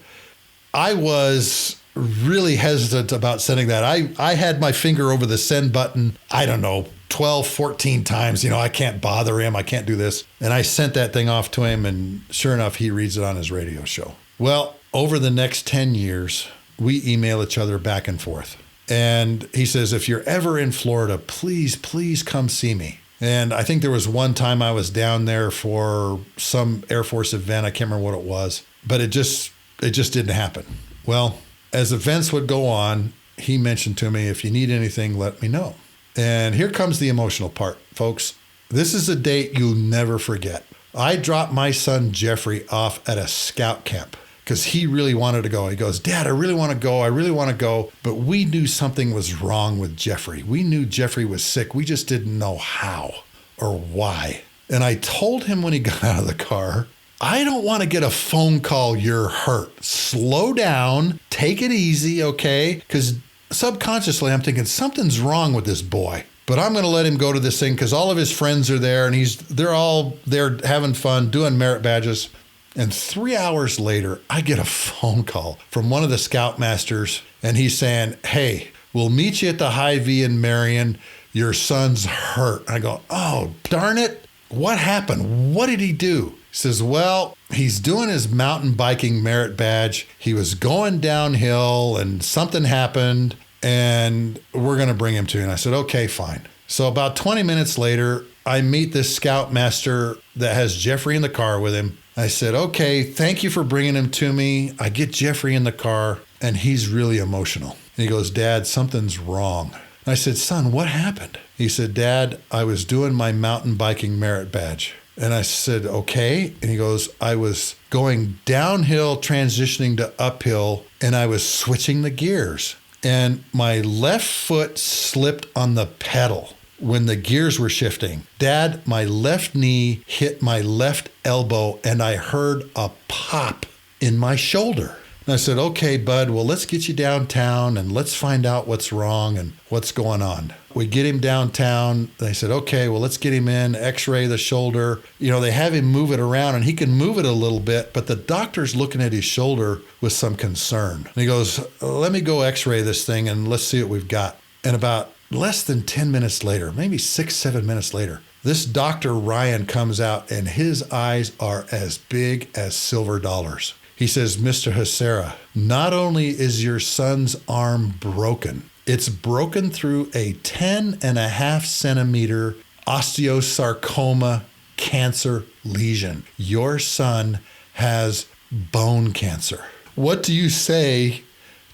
A: I was really hesitant about sending that. I had my finger over the send button, I don't know, 12, 14 times. I can't bother him. I can't do this. And I sent that thing off to him. And sure enough, he reads it on his radio show. Well, over the next 10 years, we email each other back and forth. And he says, if you're ever in Florida, please come see me. And I think there was one time I was down there for some Air Force event. I can't remember what it was, but it just didn't happen. Well, as events would go on, he mentioned to me, if you need anything, let me know. And here comes the emotional part, folks. This is a date you'll never forget. I dropped my son Jeffrey off at a scout camp because he really wanted to go. He goes, Dad, I really want to go. I really want to go. But we knew something was wrong with Jeffrey. We knew Jeffrey was sick. We just didn't know how or why. And I told him when he got out of the car, I don't want to get a phone call, you're hurt. Slow down, take it easy, okay? Because subconsciously I'm thinking something's wrong with this boy. But I'm going to let him go to this thing because all of his friends are there and they're all there having fun, doing merit badges. And 3 hours later, I get a phone call from one of the scoutmasters, and he's saying, hey, we'll meet you at the Hy-Vee in Marion. your son's hurt. I go, oh, darn it. What happened? What did he do? He says, well, he's doing his mountain biking merit badge. He was going downhill and something happened and we're going to bring him to you. And I said, okay, fine. So about 20 minutes later, I meet this scoutmaster that has Jeffrey in the car with him. I said, okay, thank you for bringing him to me. I get Jeffrey in the car and he's really emotional. And he goes, Dad, something's wrong. And I said, son, what happened? He said, Dad, I was doing my mountain biking merit badge. And I said, okay. And he goes, I was going downhill, transitioning to uphill, and I was switching the gears. And my left foot slipped on the pedal when the gears were shifting. Dad, my left knee hit my left elbow, and I heard a pop in my shoulder. And I said, okay, bud, well, let's get you downtown and let's find out what's wrong and what's going on. We get him downtown. They said, okay, well, let's get him in, x-ray the shoulder. You know, they have him move it around and he can move it a little bit, but the doctor's looking at his shoulder with some concern. And he goes, let me go x-ray this thing and let's see what we've got. And about less than 10 minutes later, maybe 6-7 minutes later, this Dr. Ryan comes out and his eyes are as big as silver dollars. He says, Mr. Hasera, not only is your son's arm broken, it's broken through a 10.5 centimeter osteosarcoma cancer lesion. Your son has bone cancer. What do you say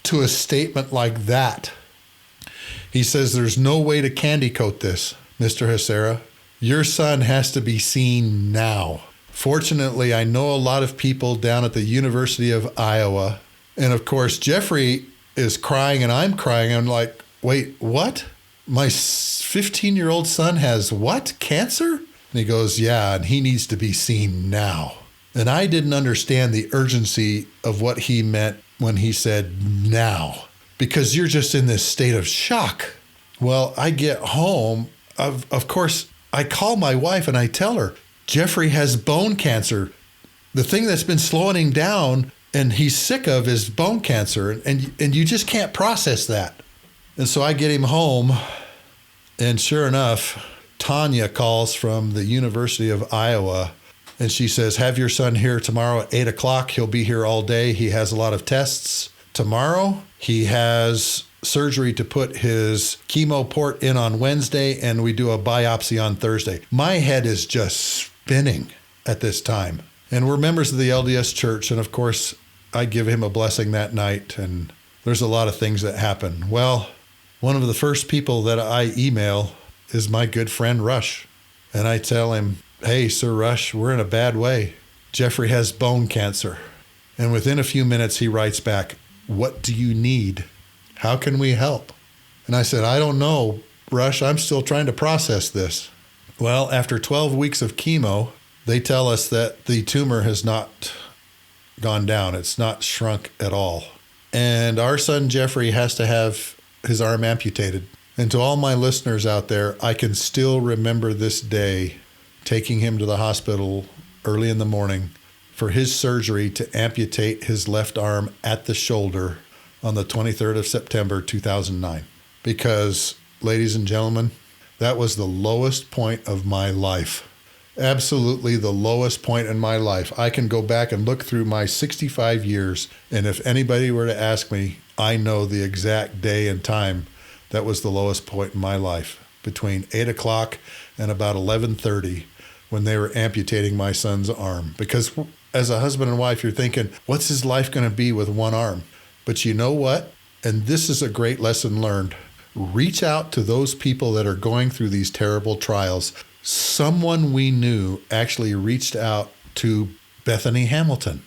A: to a statement like that? He says, there's no way to candy coat this, Mr. Hasera. Your son has to be seen now. Fortunately, I know a lot of people down at the University of Iowa. And of course, Jeffrey is crying and I'm crying. I'm like, wait, what? My 15-year-old son has what? Cancer? And he goes, yeah, and he needs to be seen now. And I didn't understand the urgency of what he meant when he said now, because you're just in this state of shock. Well, I get home. Of course, I call my wife and I tell her, Jeffrey has bone cancer. The thing that's been slowing him down and he's sick of is bone cancer. And you just can't process that. And so I get him home. And sure enough, Tanya calls from the University of Iowa. And she says, have your son here tomorrow at 8 o'clock. He'll be here all day. He has a lot of tests. Tomorrow, he has surgery to put his chemo port in on Wednesday, and we do a biopsy on Thursday. My head is just spinning at this time. And we're members of the LDS Church, and of course, I give him a blessing that night, and there's a lot of things that happen. Well, one of the first people that I email is my good friend Rush. And I tell him, hey, Sir Rush, we're in a bad way. Jeffrey has bone cancer. And within a few minutes, he writes back, what do you need? How can we help? And I said, I don't know, Rush. I'm still trying to process this. Well, after 12 weeks of chemo, they tell us that the tumor has not gone down. It's not shrunk at all. And our son Jeffrey has to have his arm amputated. And to all my listeners out there, I can still remember this day taking him to the hospital early in the morning for his surgery to amputate his left arm at the shoulder on the 23rd of September, 2009. Because, ladies and gentlemen, that was the lowest point of my life. Absolutely the lowest point in my life. I can go back and look through my 65 years, and if anybody were to ask me, I know the exact day and time that was the lowest point in my life, between 8 o'clock and about 11:30 when they were amputating my son's arm. Because as a husband and wife, you're thinking, what's his life going to be with one arm? But you know what? And this is a great lesson learned. Reach out to those people that are going through these terrible trials. Someone we knew actually reached out to Bethany Hamilton,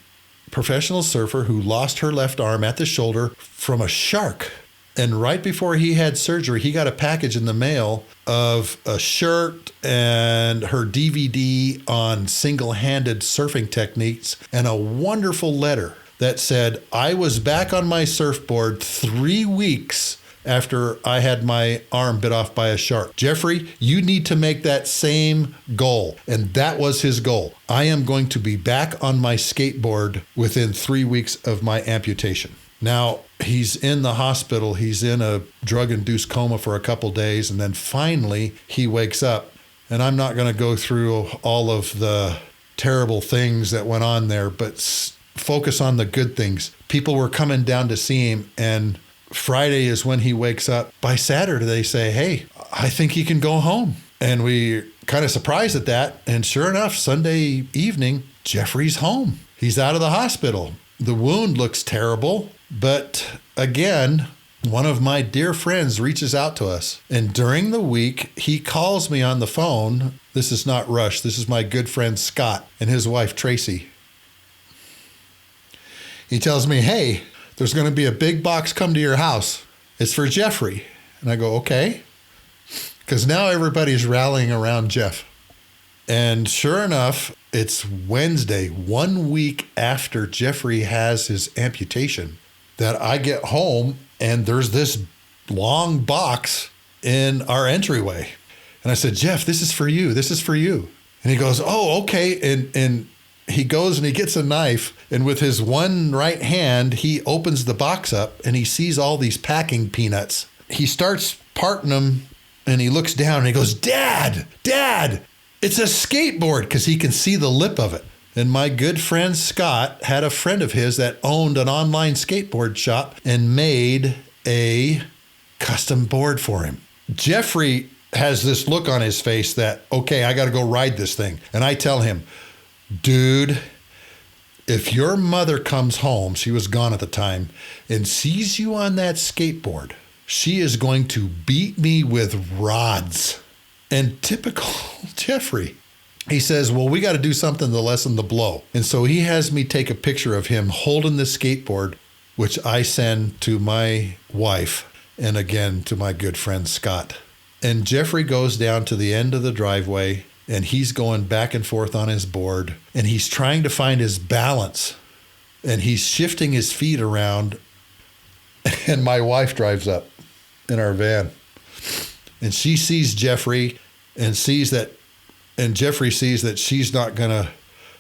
A: professional surfer who lost her left arm at the shoulder from a shark. And right before he had surgery, he got a package in the mail of a shirt and her DVD on single-handed surfing techniques and a wonderful letter that said, I was back on my surfboard 3 weeks after I had my arm bit off by a shark. Jeffrey, you need to make that same goal. And that was his goal. I am going to be back on my skateboard within 3 weeks of my amputation. Now, he's in the hospital. He's in a drug-induced coma for a couple days, and then finally he wakes up. And I'm not going to go through all of the terrible things that went on there, but focus on the good things. People were coming down to see him, and Friday is when he wakes up. By Saturday, they say, hey, I think he can go home. And we kind of surprised at that. And sure enough, Sunday evening, Jeffrey's home. He's out of the hospital. The wound looks terrible. But again, one of my dear friends reaches out to us. And during the week, he calls me on the phone. This is not Rush. This is my good friend Scott and his wife Tracy. He tells me, hey, there's going to be a big box come to your house. It's for Jeffrey. And I go, okay. Because now everybody's rallying around Jeff. And sure enough, it's Wednesday, 1 week after Jeffrey has his amputation, that I get home and there's this long box in our entryway. And I said, Jeff, this is for you. This is for you. And he goes, oh, okay. And he goes and he gets a knife, and with his one right hand, he opens the box up and he sees all these packing peanuts. He starts parting them and he looks down and he goes, Dad, it's a skateboard, because he can see the lip of it. And my good friend Scott had a friend of his that owned an online skateboard shop and made a custom board for him. Jeffrey has this look on his face that, okay, I got to go ride this thing. And I tell him, dude, if your mother comes home, she was gone at the time, and sees you on that skateboard, she is going to beat me with rods. And typical Jeffrey, he says, well, we got to do something to lessen the blow. And so he has me take a picture of him holding the skateboard, which I send to my wife and again to my good friend Scott. And Jeffrey goes down to the end of the driveway, and he's going back and forth on his board, and he's trying to find his balance, and he's shifting his feet around. And my wife drives up in our van, and she sees Jeffrey and Jeffrey sees that she's not going to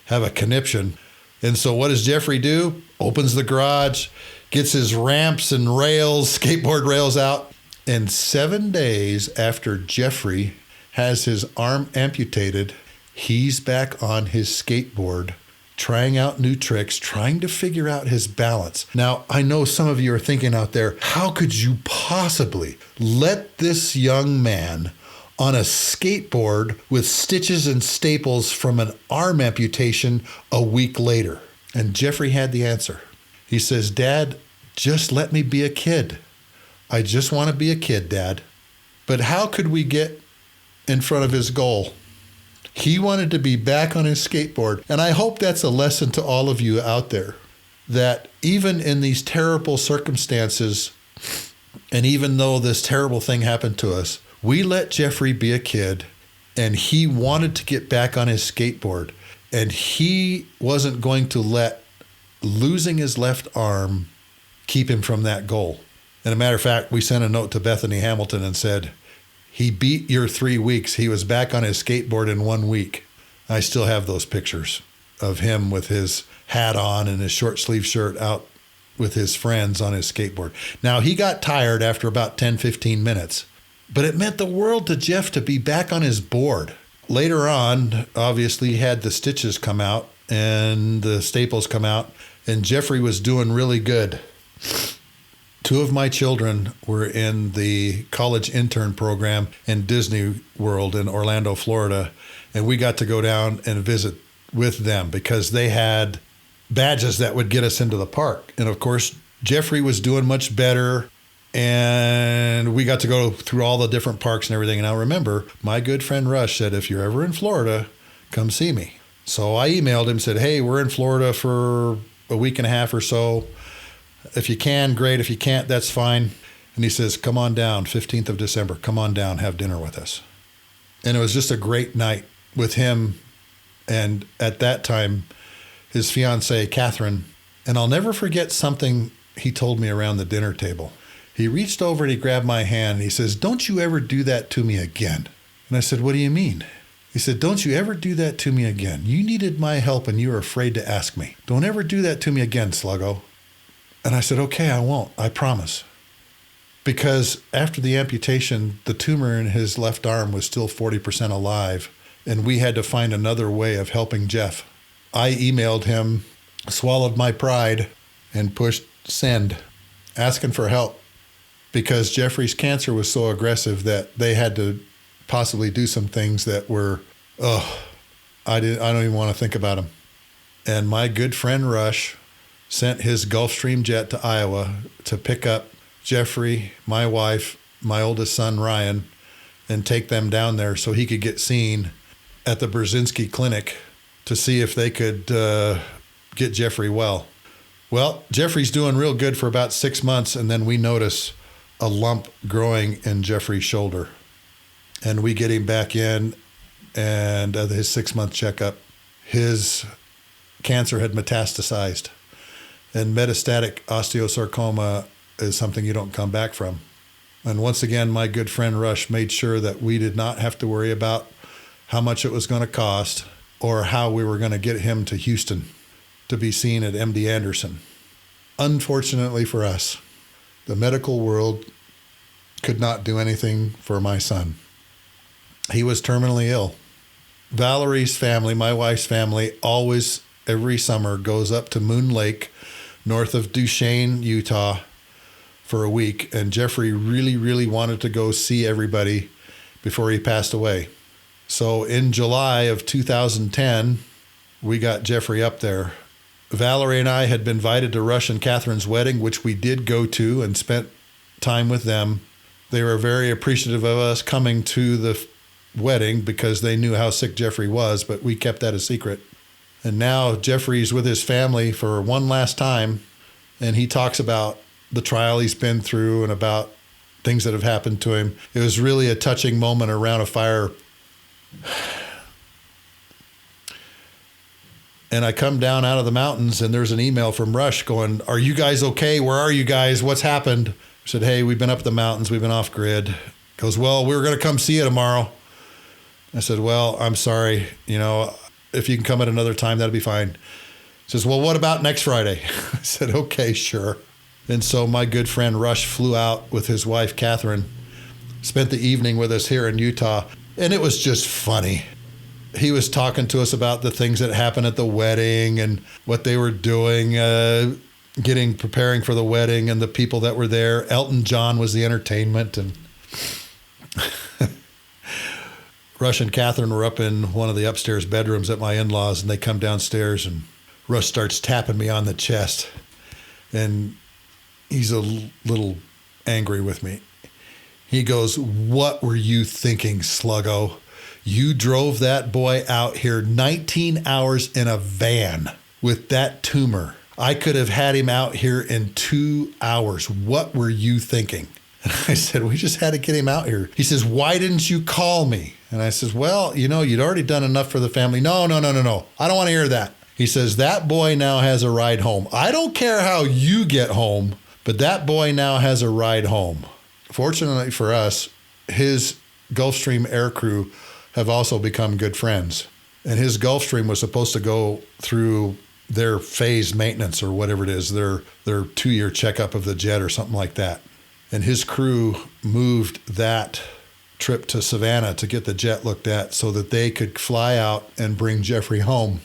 A: have a conniption. And so what does Jeffrey do? Opens the garage, gets his ramps and rails, skateboard rails out. And 7 days after Jeffrey has his arm amputated, he's back on his skateboard, trying out new tricks, trying to figure out his balance. Now, I know some of you are thinking out there, how could you possibly let this young man on a skateboard with stitches and staples from an arm amputation a week later? And Jeffrey had the answer. He says, Dad, just let me be a kid. I just want to be a kid, Dad. But how could we get in front of his goal? He wanted to be back on his skateboard. And I hope that's a lesson to all of you out there, that even in these terrible circumstances, and even though this terrible thing happened to us, we let Jeffrey be a kid, and he wanted to get back on his skateboard. And he wasn't going to let losing his left arm keep him from that goal. And a matter of fact, we sent a note to Bethany Hamilton and said, he beat your 3 weeks. He was back on his skateboard in 1 week. I still have those pictures of him with his hat on and his short sleeve shirt out with his friends on his skateboard. Now, he got tired after about 10, 15 minutes, but it meant the world to Jeff to be back on his board. Later on, obviously, he had the stitches come out and the staples come out, and Jeffrey was doing really good. 2 of my children were in the college intern program in Disney World in Orlando, Florida, and we got to go down and visit with them because they had badges that would get us into the park. And of course, Jeffrey was doing much better, and we got to go through all the different parks and everything. And I remember my good friend Rush said, if you're ever in Florida, come see me. So I emailed him, said, hey, we're in Florida for a week and a half or so. If you can, great. If you can't, that's fine. And he says, come on down, 15th of December. Come on down, have dinner with us. And it was just a great night with him. And at that time, his fiancee, Catherine. And I'll never forget something he told me around the dinner table. He reached over and he grabbed my hand and he says, don't you ever do that to me again. And I said, what do you mean? He said, don't you ever do that to me again. You needed my help and you were afraid to ask me. Don't ever do that to me again, Sluggo. And I said, okay, I won't. I promise. Because after the amputation, the tumor in his left arm was still 40% alive, and we had to find another way of helping Jeff. I emailed him, swallowed my pride, and pushed send, asking for help, because Jeffrey's cancer was so aggressive that they had to possibly do some things that were, I don't even want to think about them. And my good friend Rush sent his Gulfstream jet to Iowa to pick up Jeffrey, my wife, my oldest son, Ryan, and take them down there so he could get seen at the Brzezinski Clinic to see if they could get Jeffrey well. Well, Jeffrey's doing real good for about 6 months, and then we notice a lump growing in Jeffrey's shoulder. And we get him back in, and at his 6-month checkup, his cancer had metastasized. And metastatic osteosarcoma is something you don't come back from. And once again, my good friend Rush made sure that we did not have to worry about how much it was going to cost or how we were going to get him to Houston to be seen at MD Anderson. Unfortunately for us, the medical world could not do anything for my son. He was terminally ill. Valerie's family, my wife's family, always every summer goes up to Moon Lake, north of Duchesne, Utah, for a week. And Jeffrey really, really wanted to go see everybody before he passed away. So in July of 2010, we got Jeffrey up there. Valerie and I had been invited to Rush and Catherine's wedding, which we did go to and spent time with them. They were very appreciative of us coming to the wedding because they knew how sick Jeffrey was, but we kept that a secret. And now Jeffrey's with his family for one last time, and he talks about the trial he's been through and about things that have happened to him. It was really a touching moment around a fire. And I come down out of the mountains, and there's an email from Rush going, "Are you guys okay? Where are you guys? What's happened?" I said, "Hey, we've been up the mountains. We've been off grid." Goes, "Well, we were going to come see you tomorrow." I said, "Well, I'm sorry. If you can come at another time, that'd be fine." He says, "Well, what about next Friday?" I said, "Okay, sure." And so my good friend Rush flew out with his wife, Catherine, spent the evening with us here in Utah, and it was just funny. He was talking to us about the things that happened at the wedding and what they were doing, preparing for the wedding, and the people that were there. Elton John was the entertainment, and Rush and Catherine were up in one of the upstairs bedrooms at my in-laws, and they come downstairs, and Rush starts tapping me on the chest, and he's a little angry with me. He goes, "What were you thinking, sluggo? You drove that boy out here 19 hours in a van with that tumor. I could have had him out here in 2 hours. What were you thinking?" And I said, "We just had to get him out here." He says, "Why didn't you call me?" And I says, "Well, you'd already done enough for the family." No. I don't want to hear that. He says, "That boy now has a ride home. I don't care how you get home, but that boy now has a ride home." Fortunately for us, his Gulfstream air crew have also become good friends. And his Gulfstream was supposed to go through their phase maintenance or whatever it is, their 2-year checkup of the jet or something like that. And his crew moved that trip to Savannah to get the jet looked at so that they could fly out and bring Jeffrey home.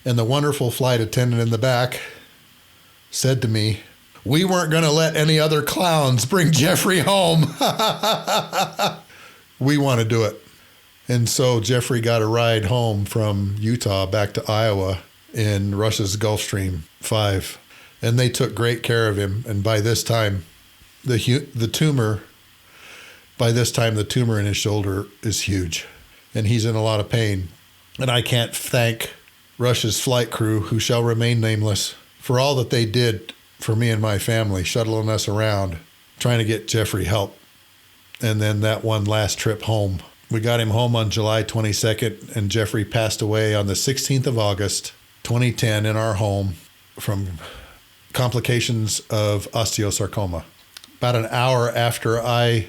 A: And the wonderful flight attendant in the back said to me, "We weren't going to let any other clowns bring Jeffrey home." We want to do it. And so Jeffrey got a ride home from Utah back to Iowa in Rush's Gulfstream 5. And they took great care of him. And by this time, the tumor in his shoulder is huge. And he's in a lot of pain. And I can't thank Rush's flight crew, who shall remain nameless, for all that they did for me and my family, shuttling us around, trying to get Jeffrey help. And then that one last trip home. We got him home on July 22nd, and Jeffrey passed away on the 16th of August, 2010, in our home from complications of osteosarcoma. About an hour after I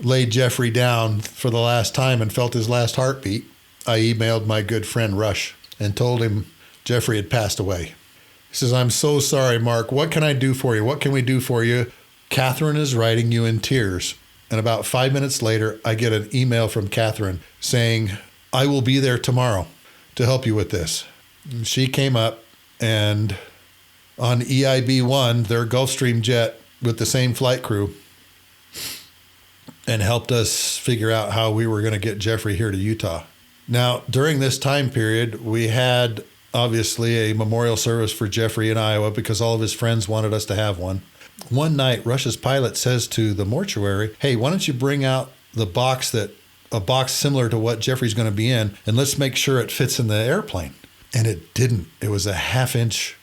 A: laid Jeffrey down for the last time and felt his last heartbeat, I emailed my good friend Rush and told him Jeffrey had passed away. He says, I'm so sorry, Mark. What can I do for you? What can we do for you? Catherine is writing you in tears. And about 5 minutes later, I get an email from Catherine saying, I will be there tomorrow to help you with this. And she came up and on EIB-1, their Gulfstream jet with the same flight crew, and helped us figure out how we were going to get Jeffrey here to Utah. Now, during this time period, we had obviously a memorial service for Jeffrey in Iowa because all of his friends wanted us to have one. One night, Rush's pilot says to the mortuary, hey, why don't you bring out a box similar to what Jeffrey's going to be in, and let's make sure it fits in the airplane. And it didn't. It was a half inch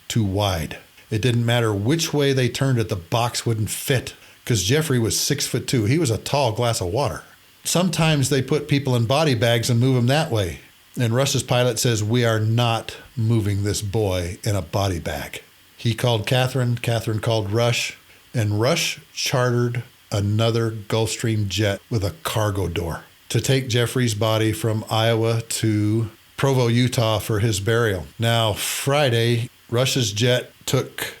A: too wide. It didn't matter which way they turned it, the box wouldn't fit because Jeffrey was 6'2". He was a tall glass of water. Sometimes they put people in body bags and move them that way. And Rush's pilot says, we are not moving this boy in a body bag. He called Catherine called Rush, and Rush chartered another Gulfstream jet with a cargo door to take Jeffrey's body from Iowa to Provo, Utah for his burial. Now, Friday, Rush's jet took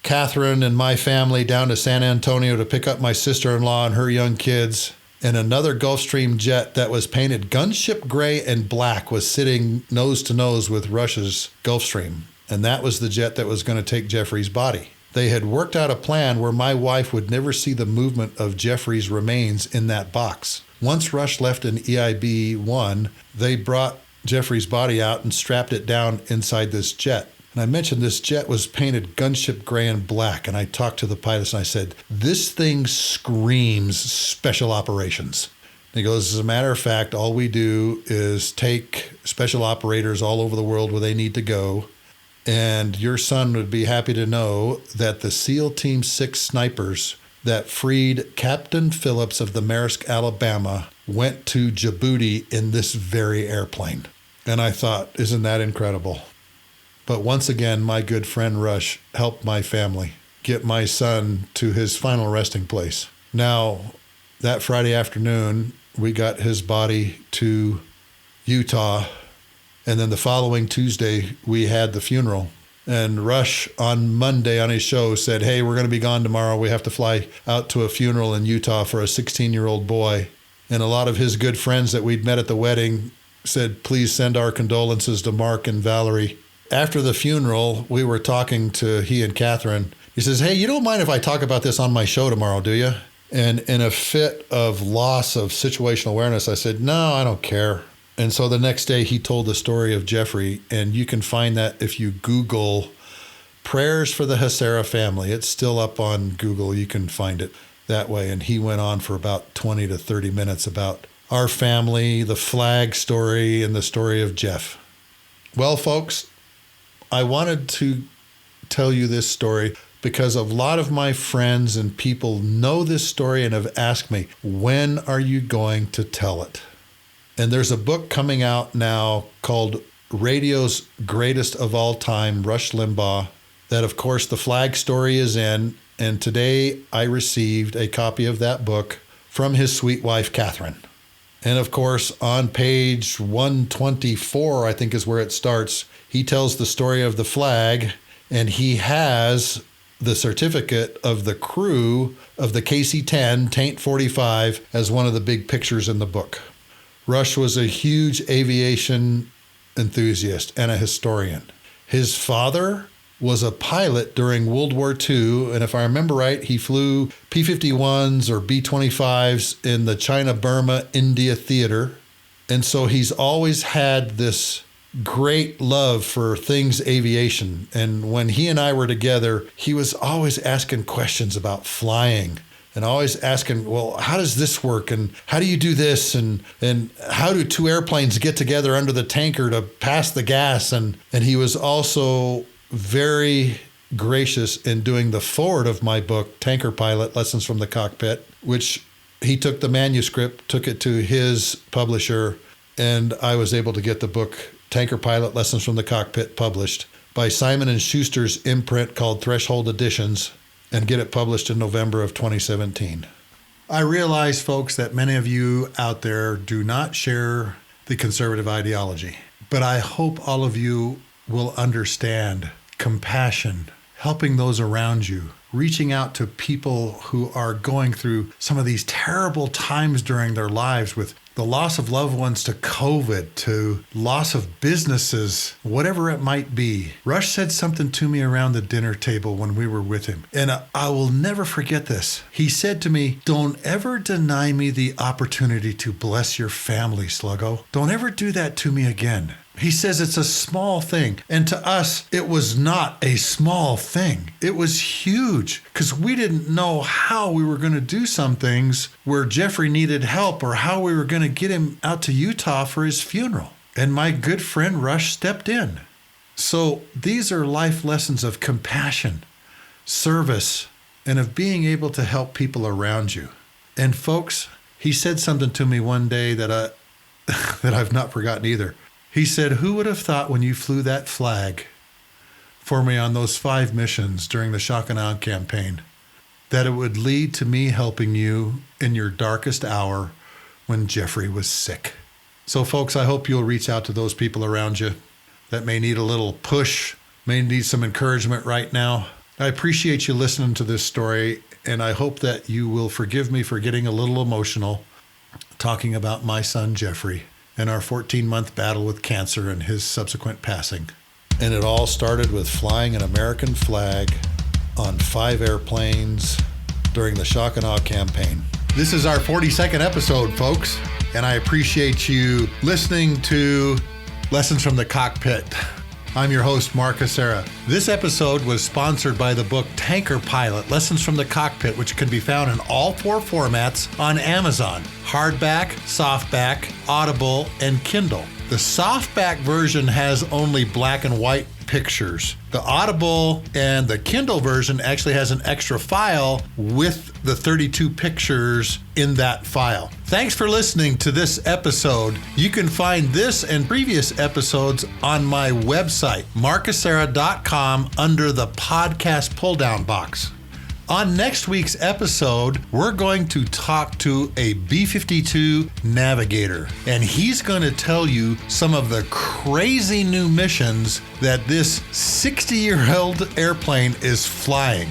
A: Catherine and my family down to San Antonio to pick up my sister-in-law and her young kids. And another Gulfstream jet that was painted gunship gray and black was sitting nose to nose with Rush's Gulfstream. And that was the jet that was going to take Jeffrey's body. They had worked out a plan where my wife would never see the movement of Jeffrey's remains in that box. Once Rush left in EIB-1, they brought Jeffrey's body out and strapped it down inside this jet. And I mentioned this jet was painted gunship gray and black. And I talked to the pilots and I said, this thing screams special operations. And he goes, as a matter of fact, all we do is take special operators all over the world where they need to go. And your son would be happy to know that the SEAL Team 6 snipers that freed Captain Phillips of the Maersk, Alabama, went to Djibouti in this very airplane. And I thought, isn't that incredible? But once again, my good friend Rush helped my family get my son to his final resting place. Now, that Friday afternoon, we got his body to Utah. And then the following Tuesday, we had the funeral. And Rush on Monday on his show said, hey, we're going to be gone tomorrow. We have to fly out to a funeral in Utah for a 16-year-old boy. And a lot of his good friends that we'd met at the wedding said, please send our condolences to Mark and Valerie. After the funeral, we were talking to he and Catherine. He says, hey, you don't mind if I talk about this on my show tomorrow, do you? And in a fit of loss of situational awareness, I said, no, I don't care. And so the next day he told the story of Jeffrey, and you can find that if you Google prayers for the Hasera family. It's still up on Google. You can find it that way. And he went on for about 20 to 30 minutes about our family, the flag story, and the story of Jeff. Well, folks, I wanted to tell you this story because a lot of my friends and people know this story and have asked me, when are you going to tell it? And there's a book coming out now called Radio's Greatest of All Time, Rush Limbaugh, that of course the flag story is in. And today I received a copy of that book from his sweet wife, Catherine. And of course, on page 124, I think is where it starts, he tells the story of the flag, and he has the certificate of the crew of the KC-10 Taint 45 as one of the big pictures in the book. Rush was a huge aviation enthusiast and a historian. His father was a pilot during World War II, and if I remember right, he flew P-51s or B-25s in the China-Burma-India theater. And so he's always had this great love for things aviation. And when he and I were together, he was always asking questions about flying and always asking, well, how does this work? And how do you do this? And how do two airplanes get together under the tanker to pass the gas? And he was also very gracious in doing the foreword of my book, Tanker Pilot, Lessons from the Cockpit, which he took the manuscript, took it to his publisher, and I was able to get the book, Tanker Pilot, Lessons from the Cockpit, published by Simon & Schuster's imprint called Threshold Editions, and get it published in November of 2017. I realize, folks, that many of you out there do not share the conservative ideology, but I hope all of you will understand compassion, helping those around you, reaching out to people who are going through some of these terrible times during their lives, with the loss of loved ones to COVID, to loss of businesses, whatever it might be. Rush said something to me around the dinner table when we were with him, and I will never forget this. He said to me, "Don't ever deny me the opportunity to bless your family, Sluggo. Don't ever do that to me again." He says it's a small thing. And to us, it was not a small thing. It was huge, because we didn't know how we were going to do some things where Jeffrey needed help, or how we were going to get him out to Utah for his funeral. And my good friend Rush stepped in. So these are life lessons of compassion, service, and of being able to help people around you. And folks, he said something to me one day that I've not forgotten either. He said, "Who would have thought when you flew that flag for me on those 5 missions during the Shock and Awe campaign, that it would lead to me helping you in your darkest hour when Jeffrey was sick?" So folks, I hope you'll reach out to those people around you that may need a little push, may need some encouragement right now. I appreciate you listening to this story, and I hope that you will forgive me for getting a little emotional talking about my son Jeffrey and our 14-month battle with cancer and his subsequent passing. And it all started with flying an American flag on 5 airplanes during the Shock and Awe campaign. This is our 42nd episode, folks, and I appreciate you listening to Lessons from the Cockpit. I'm your host, Mark Acera. This episode was sponsored by the book Tanker Pilot, Lessons from the Cockpit, which can be found in all 4 formats on Amazon: hardback, softback, Audible, and Kindle. The softback version has only black and white pictures. The Audible and the Kindle version actually has an extra file with the 32 pictures in that file. Thanks for listening to this episode. You can find this and previous episodes on my website, markacera.com, under the podcast pull-down box. On next week's episode, we're going to talk to a B-52 Navigator, and he's going to tell you some of the crazy new missions that this 60-year-old airplane is flying.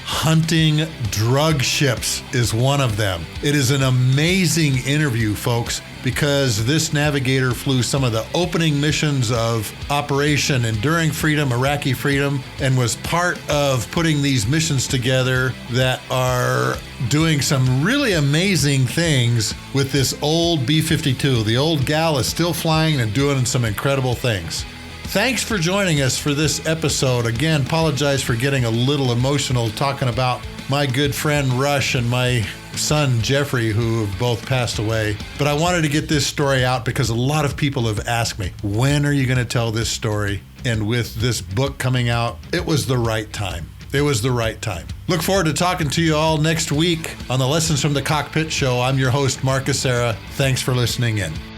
A: Hunting drug ships is one of them. It is an amazing interview, folks, because this Navigator flew some of the opening missions of Operation Enduring Freedom, Iraqi Freedom, and was part of putting these missions together that are doing some really amazing things with this old B-52. The old gal is still flying and doing some incredible things. Thanks for joining us for this episode. Again, apologize for getting a little emotional talking about my good friend Rush and my son Jeffrey, who have both passed away. But I wanted to get this story out because a lot of people have asked me, when are you going to tell this story? And with this book coming out, it was the right time. It was the right time. Look forward to talking to you all next week on the Lessons from the Cockpit show. I'm your host, Mark Acera. Thanks for listening in.